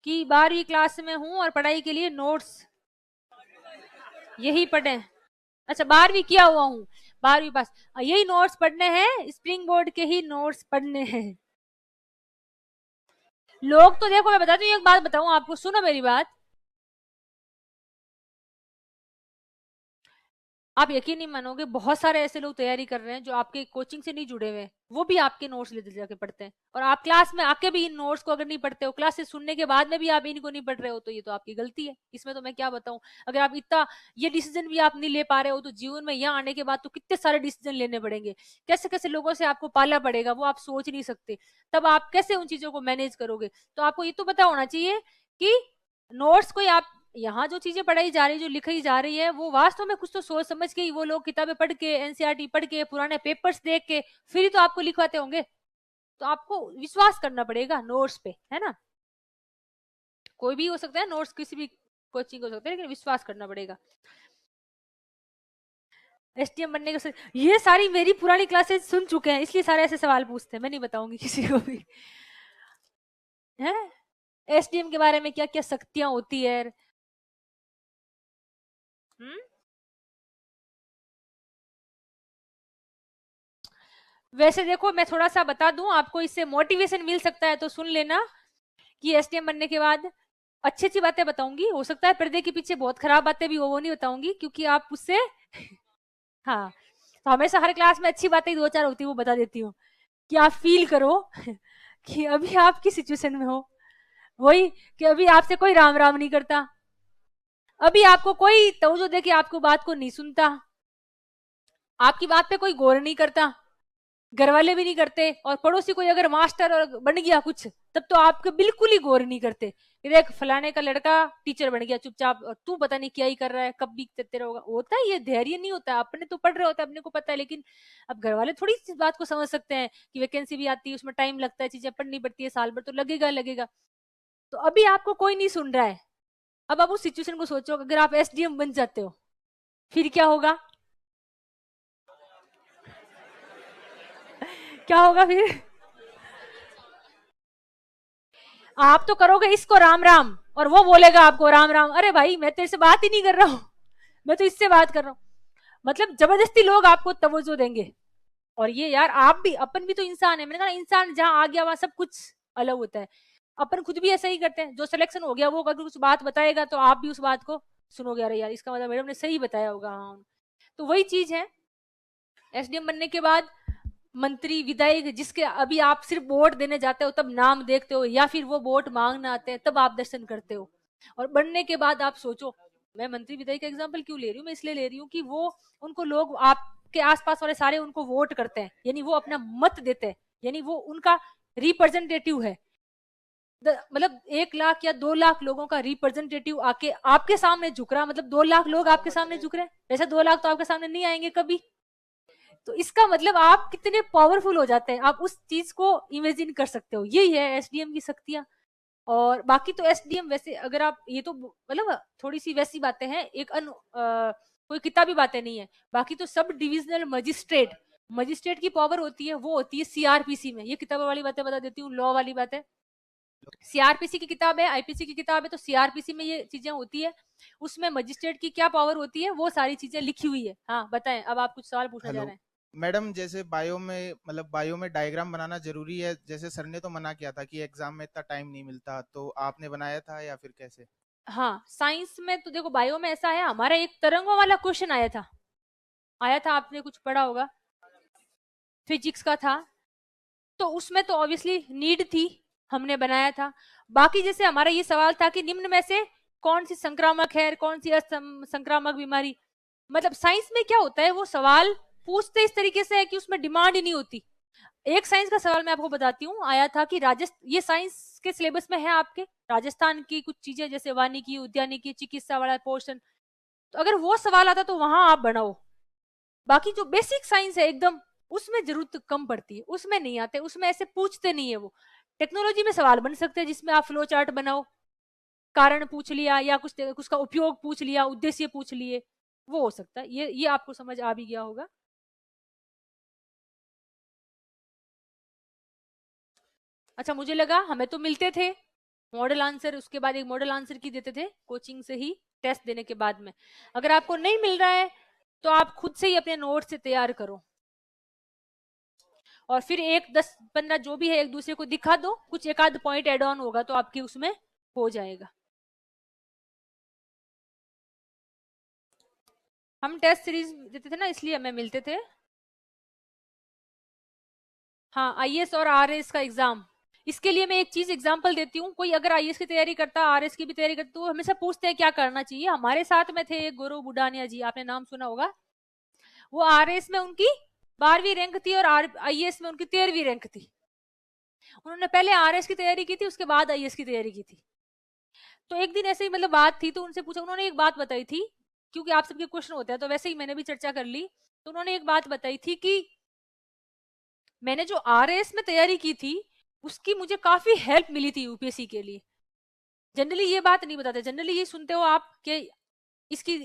S1: कि 12वीं क्लास में हूं और पढ़ाई के लिए नोट्स यही पढ़े। अच्छा 12वीं किया हुआ हूँ, 12वीं पास, यही नोट्स पढ़ने हैं, स्प्रिंग बोर्ड के ही नोट्स पढ़ने हैं। लोग तो देखो, मैं बताती हूँ, एक बात बताऊं आपको, सुनो मेरी बात, आप यकीन नहीं मानोगे, बहुत सारे ऐसे लोग तैयारी कर रहे हैं जो आपके कोचिंग से नहीं जुड़े हुए, वो भी आपके नोट्स लेते जाके पढ़ते हैं, और आप क्लास में आके भी इन नोट्स को अगर नहीं पढ़ते हो, क्लास से सुनने के बाद में भी आप इनको नहीं पढ़ रहे हो, तो ये तो आपकी गलती है। इसमें तो मैं क्या बताऊं, अगर आप इतना ये डिसीजन भी आप नहीं ले पा रहे हो, तो जीवन में यहाँ आने के बाद तो कितने सारे डिसीजन लेने पड़ेंगे, कैसे कैसे लोगों से आपको पालना पड़ेगा, वो आप सोच नहीं सकते, तब आप कैसे उन चीजों को मैनेज करोगे। तो आपको ये तो पता होना चाहिए कि नोट्स को आप यहाँ जो चीजें पढ़ाई जा रही, जो लिखाई जा रही है, वो वास्तव में कुछ तो सोच समझ के ही वो लोग किताबें पढ़ के, एनसीईआरटी पढ़ के, पुराने पेपर्स देख के फिर ही तो आपको लिखवाते होंगे। तो आपको विश्वास करना पड़ेगा नोट्स पे, है ना। कोई भी हो सकता है नोट्स, किसी भी कोचिंग हो सकता है, लेकिन विश्वास करना पड़ेगा। एसटीएम बनने के ये सारी मेरी पुरानी क्लासेस सुन चुके हैं, इसलिए सारे ऐसे सवाल पूछते हैं, मैं नहीं बताऊंगी किसी को भी, है एसटीएम के बारे में क्या क्या शक्तियां होती है। वैसे देखो मैं थोड़ा सा बता दूं आपको, इससे मोटिवेशन मिल सकता है, तो सुन लेना कि एसटीएम बनने के बाद अच्छी अच्छी बातें बताऊंगी, हो सकता है पर्दे के पीछे बहुत खराब बातें भी हो, वो नहीं बताऊंगी, क्योंकि आप उससे हाँ, तो हमेशा हर क्लास में अच्छी बातें 2-4 होती है, वो बता देती हूँ कि आप फील करो कि अभी आप किस सिचुएशन में हो, वही कि अभी आपसे कोई राम राम नहीं करता, अभी आपको कोई तवज्जो दे के आपको बात को नहीं सुनता, आपकी बात पे कोई गौर नहीं करता, घर वाले भी नहीं करते, और पड़ोसी कोई अगर मास्टर और बन गया कुछ, तब तो आपके बिल्कुल ही गौर नहीं करते कि देख फलाने का लड़का टीचर बन गया चुपचाप, और तू पता नहीं क्या ही कर रहा है, कब भी तेरा होगा, होता है ये धैर्य नहीं होता, अपने तो पढ़ रहे होते, अपने को पता है, लेकिन अब घर वाले थोड़ी इस बात को समझ सकते हैं कि वैकेंसी भी आती है, उसमें टाइम लगता है, चीजें पढ़नी पड़ती है, साल भर तो लगेगा लगेगा। तो अभी आपको कोई नहीं सुन रहा है, अब आप उस सिचुएशन को सोचो, अगर आप एसडीएम बन जाते हो फिर क्या होगा, क्या होगा फिर? आप तो करोगे इसको राम राम, और वो बोलेगा आपको राम राम, अरे भाई मैं तेरे से बात ही नहीं कर रहा हूं, मैं तो इससे बात कर रहा हूं, मतलब जबरदस्ती लोग आपको तवज्जो देंगे। और ये यार आप भी, अपन भी तो इंसान है, मैंने कहा इंसान जहां आ गया वहां सब कुछ अलग होता है, अपन खुद भी ऐसा ही करते हैं, जो सिलेक्शन हो गया वो अगर कुछ बात बताएगा तो आप भी उस बात को सुनोगे, अरे यार इसका मतलब मैडम ने सही बताया होगा, हाँ। तो वही चीज है, एसडीएम बनने के बाद मंत्री विधायक, जिसके अभी आप सिर्फ वोट देने जाते हो तब नाम देखते हो, या फिर वो वोट मांगना आते हैं तब आप दर्शन करते हो, और बनने के बाद आप सोचो, मैं मंत्री विधायक का एग्जाम्पल क्यों ले रही हूँ, मैं इसलिए ले रही हूँ कि वो उनको लोग आपके आसपास वाले सारे उनको वोट करते हैं, यानी वो अपना मत देते हैं, यानी वो उनका रिप्रेजेंटेटिव है, मतलब 1 लाख या 2 लाख लोगों का रिप्रेजेंटेटिव आके आपके सामने झुक रहा, मतलब 2 लाख लोग आपके सामने झुक रहे हैं, वैसे 2 लाख तो आपके सामने नहीं आएंगे कभी, तो इसका मतलब आप कितने पावरफुल हो जाते हैं, आप उस चीज को इमेजिन कर सकते हो, यही है एसडीएम की शक्तियां। और बाकी तो एसडीएम वैसे अगर आप ये तो मतलब थोड़ी सी वैसी बातें हैं, एक कोई किताबी बातें नहीं है। बाकी तो सब डिविजनल मजिस्ट्रेट, मजिस्ट्रेट की पावर होती है वो होती है सीआरपीसी में। ये किताबों वाली बातें बता देती हूँ, लॉ वाली बातें। सीआरपीसी की किताब है, आईपीसी की किताब है, तो सीआरपीसी में ये चीजें होती है। उसमें मजिस्ट्रेट की क्या पावर होती है वो सारी चीजें लिखी हुई है। हाँ बताएं, अब आप कुछ सवाल पूछना चाह
S3: हेलो
S1: रहे हैं।
S3: मैडम, जैसे बायो में मतलब बायो में डायग्राम बनाना जरूरी है, जैसे सर ने तो मना किया था कि एग्जाम में इतना टाइम नहीं मिलता, तो आपने बनाया था या फिर कैसे?
S1: हाँ साइंस में तो देखो, बायो में ऐसा है, हमारा एक तरंगों वाला क्वेश्चन आया था, आपने कुछ पढ़ा होगा, फिजिक्स का था। तो उसमें तो ऑब्वियसली नीड थी, हमने बनाया था। बाकी जैसे हमारा ये सवाल था कि निम्न में से कौन सी संक्रामक है, कौन सी संक्रामक बीमारी, मतलब साइंस में क्या होता है, वो सवाल पूछते इस तरीके से है कि उसमें डिमांड ही नहीं होती। एक साइंस का सवाल मैं आपको बताती हूँ, आया था कि राजस्थान, ये साइंस के सिलेबस में है आपके, राजस्थान की कुछ चीजें जैसे वानिकी, उद्यानिकी, चिकित्सा वाला पोर्शन, तो अगर वो सवाल आता तो वहां आप बनाओ। बाकी जो बेसिक साइंस है एकदम, उसमें जरूरत कम पड़ती है, उसमें नहीं आते, उसमें ऐसे पूछते नहीं है वो। टेक्नोलॉजी में सवाल बन सकते हैं जिसमें आप फ्लो चार्ट बनाओ, कारण पूछ लिया या कुछ उसका उपयोग पूछ लिया, उद्देश्य पूछ लिए, वो हो सकता है। ये आपको समझ आ भी गया होगा। अच्छा, मुझे लगा हमें तो मिलते थे मॉडल आंसर, उसके बाद एक मॉडल आंसर की देते थे कोचिंग से ही, टेस्ट देने के बाद में। अगर आपको नहीं मिल रहा है तो आप खुद से ही अपने नोट से तैयार करो, और फिर एक 10-15 जो भी है एक दूसरे को दिखा दो, कुछ एक आध पॉइंट एड ऑन होगा तो आपके उसमें हो जाएगा। हम टेस्ट सीरीज देते थे ना, इसलिए हमें मिलते थे। हाँ, आईएएस और आरएस का एग्जाम, इसके लिए मैं एक चीज एग्जांपल देती हूँ। कोई अगर आईएएस की तैयारी करता है, आरएस की भी तैयारी करता है, तो हमेशा पूछते हैं क्या करना चाहिए। हमारे साथ में थे एक गौरव बुडानिया जी, आपने नाम सुना होगा। वो आरएस में उनकी 12वीं रैंक थी और आईएएस में उनकी 13वीं रैंक थी। उन्होंने पहले आरएस की तैयारी की थी, उसके बाद आईएएस की तैयारी की थी। तो एक दिन ऐसे ही मतलब बात थी, तो उनसे पूछा, उन्होंने एक बात बताई थी, क्योंकि आप सबके क्वेश्चन होते हैं तो वैसे ही मैंने भी चर्चा कर ली। तो उन्होंने एक बात बताई थी कि मैंने जो आरएएस में तैयारी की थी उसकी मुझे काफी हेल्प मिली थी यूपीएससी के लिए। जनरली ये बात नहीं बताते, जनरली ये सुनते हो आप कि इसकी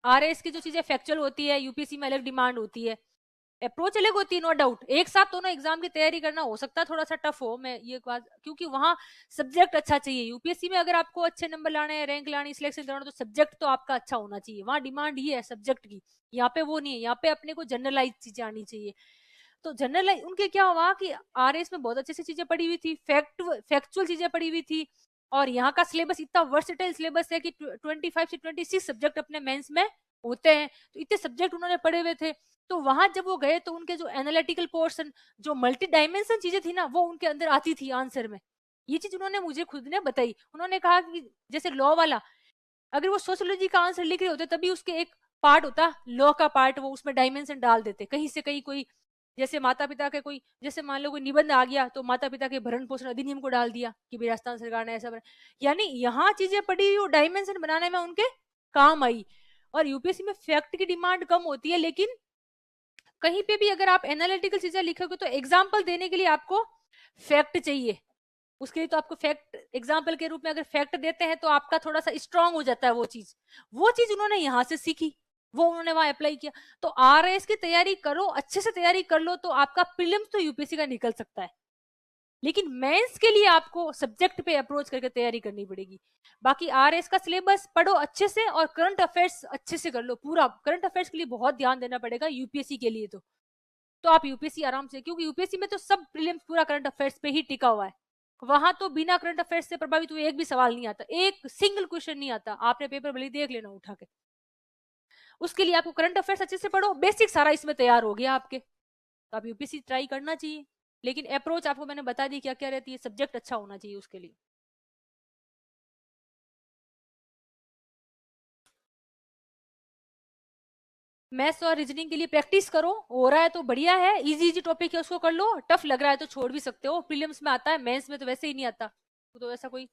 S1: आरएएस की जो चीजें फैक्चुअल होती है यूपीएससी में अलग डिमांड होती है, अप्रोच अलग होती है, नो डाउट। एक साथ दोनों एग्जाम की तैयारी करना हो सकता है थोड़ा सा टफ हो, मैं ये बात, क्योंकि वहां सब्जेक्ट अच्छा चाहिए। यूपीएससी में अगर आपको अच्छे नंबर लाने हैं, रैंक लानी, सिलेक्शन कराना, तो सब्जेक्ट तो आपका अच्छा होना चाहिए। वहां डिमांड ये है सब्जेक्ट की, यहाँ पे वो नहीं है। यहाँ पे अपने को जनरलाइज चीजें आनी चाहिए। तो जनरलाइज उनके क्या हुआ कि आरएस में बहुत अच्छे से चीजें पढ़ी हुई थी, फैक्चुअल चीजें पढ़ी हुई थी, और यहाँ का सिलेबस इतना वर्सेटाइल सिलेबस है कि 25 से 26 सब्जेक्ट अपने मेंस में होते हैं, तो इतने सब्जेक्ट उन्होंने पढ़े हुए थे। तो वहां जब वो गए तो उनके जो एनालिटिकल पोर्शन, जो मल्टी डायमेंशन चीजें थी ना, वो उनके अंदर आती थी आंसर में। ये चीज उन्होंने मुझे खुद ने बताई। उन्होंने कहा कि जैसे लॉ वाला, अगर वो सोशियोलॉजी का आंसर लिख रहे होते तभी उसके एक पार्ट होता लॉ का पार्ट, वो उसमें डायमेंशन डाल देते कहीं से कहीं। कोई जैसे माता पिता के कोई, जैसे मान लो कोई निबंध आ गया तो माता पिता के भरण पोषण अधिनियम को डाल दिया कि भाई राजस्थान सरकार ने ऐसा बना। यानी यहाँ चीजें पड़ी हुई डायमेंशन बनाने में उनके काम आई। और यूपीएससी में फैक्ट की डिमांड कम होती है, लेकिन कहीं पे भी अगर आप एनालिटिकल चीजें लिखोगे तो एग्जाम्पल देने के लिए आपको फैक्ट चाहिए। उसके लिए तो आपको फैक्ट एग्जाम्पल के रूप में अगर फैक्ट देते हैं तो आपका थोड़ा सा स्ट्रांग हो जाता है वो चीज उन्होंने यहाँ से सीखी, वो उन्होंने वहां अप्लाई किया। तो आरएएस की तैयारी करो, अच्छे से तैयारी कर लो, तो आपका प्रीलिम्स तो यूपीएससी का निकल सकता है। लेकिन मेंस के लिए आपको सब्जेक्ट पे अप्रोच करके तैयारी करनी पड़ेगी। बाकी आरएएस का सिलेबस पढ़ो अच्छे से, और करंट अफेयर्स अच्छे से कर लो। पूरा करंट अफेयर्स के लिए बहुत ध्यान देना पड़ेगा यूपीएससी के लिए। तो आप यूपीएससी आराम से, क्योंकि यूपीएससी में तो सब प्रीलिम्स पूरा करंट अफेयर्स पे ही टिका हुआ है। वहां तो बिना करंट अफेयर्स से प्रभावित हुए एक भी सवाल नहीं आता, एक सिंगल क्वेश्चन नहीं आता। आपने पेपर भले देख लेना उठा के। उसके लिए आपको करंट अफेयर्स अच्छे से पढ़ो, बेसिक सारा इसमें तैयार हो गया आपके, तो आप यूपीएससी ट्राई करना चाहिए। लेकिन अप्रोच आपको मैंने बता दी क्या क्या रहती है, सब्जेक्ट अच्छा होना चाहिए उसके लिए। मैथ्स और रीजनिंग के लिए प्रैक्टिस करो, हो रहा है तो बढ़िया है, इजी इजी टॉपिक है उसको कर लो, टफ लग रहा है तो छोड़ भी सकते हो। प्रीलिम्स में आता है, मेंस में तो वैसे ही नहीं आता, तो ऐसा कोई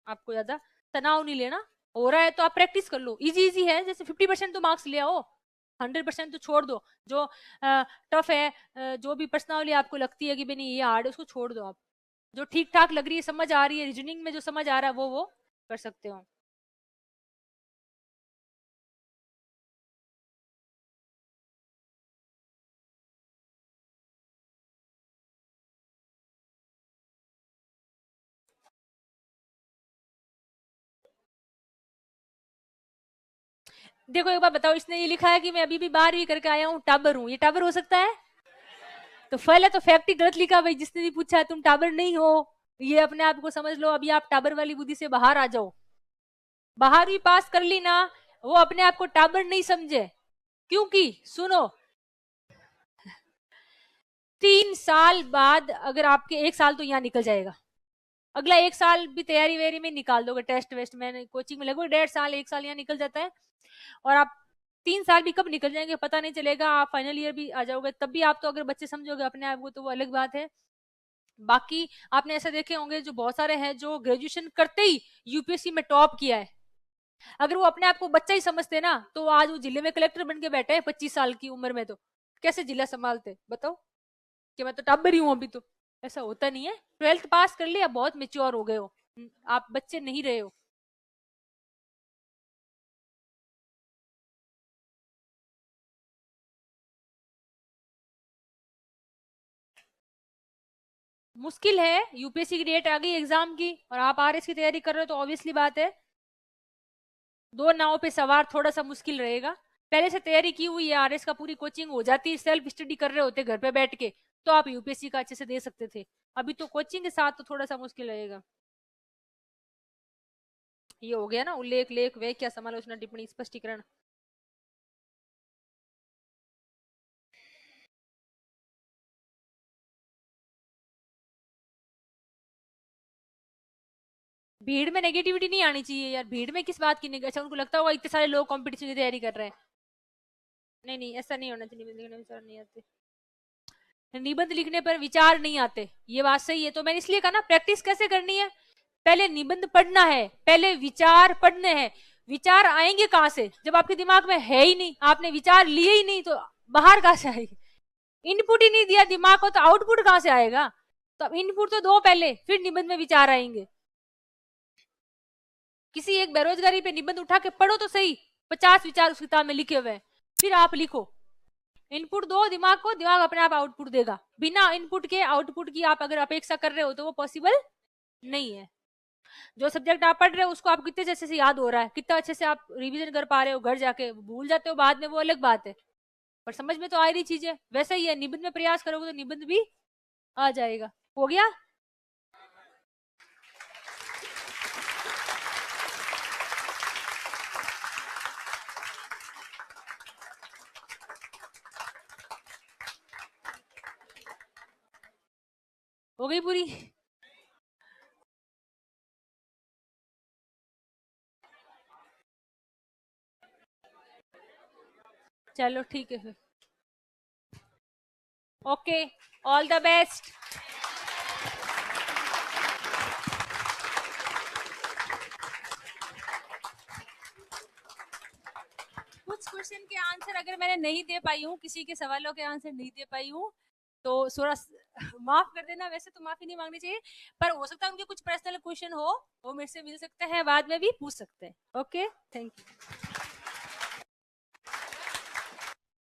S1: आपको ज्यादा तनाव नहीं लेना। हो रहा है तो आप प्रैक्टिस कर लो, इजी इजी है। जैसे 50% तो मार्क्स ले आओ, 100% तो छोड़ दो। जो टफ है, जो भी पर्सनली आपको लगती है कि भाई नहीं ये हार्ड है, उसको छोड़ दो आप। जो ठीक ठाक लग रही है, समझ आ रही है, रीजनिंग में जो समझ आ रहा है वो कर सकते हो। देखो एक बार बताओ, इसने ये लिखा है कि मैं अभी भी 12वीं करके आया हूँ, टाबर हूँ, ये टाबर हो सकता है? तो फल है तो फैक्ट ही गलत लिखा भाई, जिसने भी पूछा है तुम टाबर नहीं हो, ये अपने आप को समझ लो, अभी आप टाबर वाली बुद्धि से बाहर आ जाओ। 12वीं पास कर ली ना, वो अपने आप को टाबर नहीं समझे, क्योंकि सुनो 3 साल बाद अगर आपके 1 साल तो यहाँ निकल जाएगा, अगला 1 साल भी तैयारी वेरी में निकाल दोगे, टेस्ट वेस्ट में कोचिंग में लगभग 1.5 साल 1 साल यहाँ निकल जाता है, और आप 3 साल भी कब निकल जाएंगे पता नहीं चलेगा, आप फाइनल ईयर भी आ जाओगे, तब भी आप तो अगर बच्चे समझोगे अपने आप को तो वो अलग बात है। बाकी आपने ऐसे देखे होंगे जो बहुत सारे हैं जो ग्रेजुएशन करते ही यूपीएससी में टॉप किया है, अगर वो अपने आप को बच्चा ही समझते ना तो आज वो जिले में कलेक्टर बन के बैठे हैं 25 साल की उम्र में, तो कैसे जिला संभालते बताओ, कि मैं तो टाबर ही हूं अभी, तो ऐसा होता नहीं है। 12th पास कर लिया, बहुत मेच्योर हो गए हो, आप बच्चे नहीं रहे हो। मुश्किल है, यूपीएससी की डेट आ गई एग्जाम की और आप आरएस की तैयारी कर रहे हो, तो ऑब्वियसली बात है 2 नाव पे सवार थोड़ा सा मुश्किल रहेगा। पहले से तैयारी की हुई है, आरएस का पूरी कोचिंग हो जाती, सेल्फ स्टडी कर रहे होते घर पे बैठ के, तो आप यूपीएससी का अच्छे से दे सकते थे, अभी तो कोचिंग के साथ तो थोड़ा सा मुश्किल रहेगा। ये हो गया ना उल्लेख लेख वे क्या समालोचना टिप्पणी स्पष्टीकरण। भीड़ में नेगेटिविटी नहीं आनी चाहिए यार, भीड़ में किस बात की अच्छा उनको लगता होगा इतने सारे लोग कंपटीशन की तैयारी कर रहे हैं, नहीं नहीं ऐसा नहीं होना चाहिए, निबंध लिखने विचार नहीं आते, निबंध लिखने पर विचार नहीं आते, ये बात सही है, तो मैंने इसलिए कहा ना प्रैक्टिस कैसे करनी है, पहले निबंध पढ़ना है, पहले विचार पढ़ने हैं, विचार आएंगे कहां से जब आपके दिमाग में है ही नहीं, आपने विचार लिए ही नहीं, तो बाहर कहां से आएगी, इनपुट ही नहीं दिया दिमाग को तो आउटपुट कहां से आएगा, तो अब इनपुट तो दो पहले, फिर निबंध में विचार आएंगे। किसी एक बेरोजगारी पे निबंध उठा के पढ़ो तो सही, 50 विचार उस किताब में लिखे हुए हैं, फिर आप लिखो, इनपुट दो दिमाग को, दिमाग अपने आप आउटपुट देगा, बिना इनपुट के आउटपुट की आप अगर अपेक्षा कर रहे हो तो वो पॉसिबल नहीं है। जो सब्जेक्ट आप पढ़ रहे हो उसको आप कितने अच्छे से याद हो रहा है, कितना अच्छे से आप रिवीजन कर पा रहे हो, घर जाके भूल जाते हो बाद में वो अलग बात है, पर समझ में तो आ रही चीजें, वैसा ही है निबंध में प्रयास करोगे तो निबंध भी आ जाएगा। हो गया? हो गई पूरी? चलो ठीक है फिर, ओके, ऑल द बेस्ट। कुछ क्वेश्चन के आंसर अगर मैंने नहीं दे पाई हूँ, किसी के सवालों के आंसर नहीं दे पाई हूँ, तो थोड़ा माफ कर देना, वैसे तो माफी नहीं मांगनी चाहिए, पर हो सकता है उनके कुछ पर्सनल क्वेश्चन हो, वो मेरे से मिल सकते हैं, बाद में भी पूछ सकते हैं। Okay, thank you.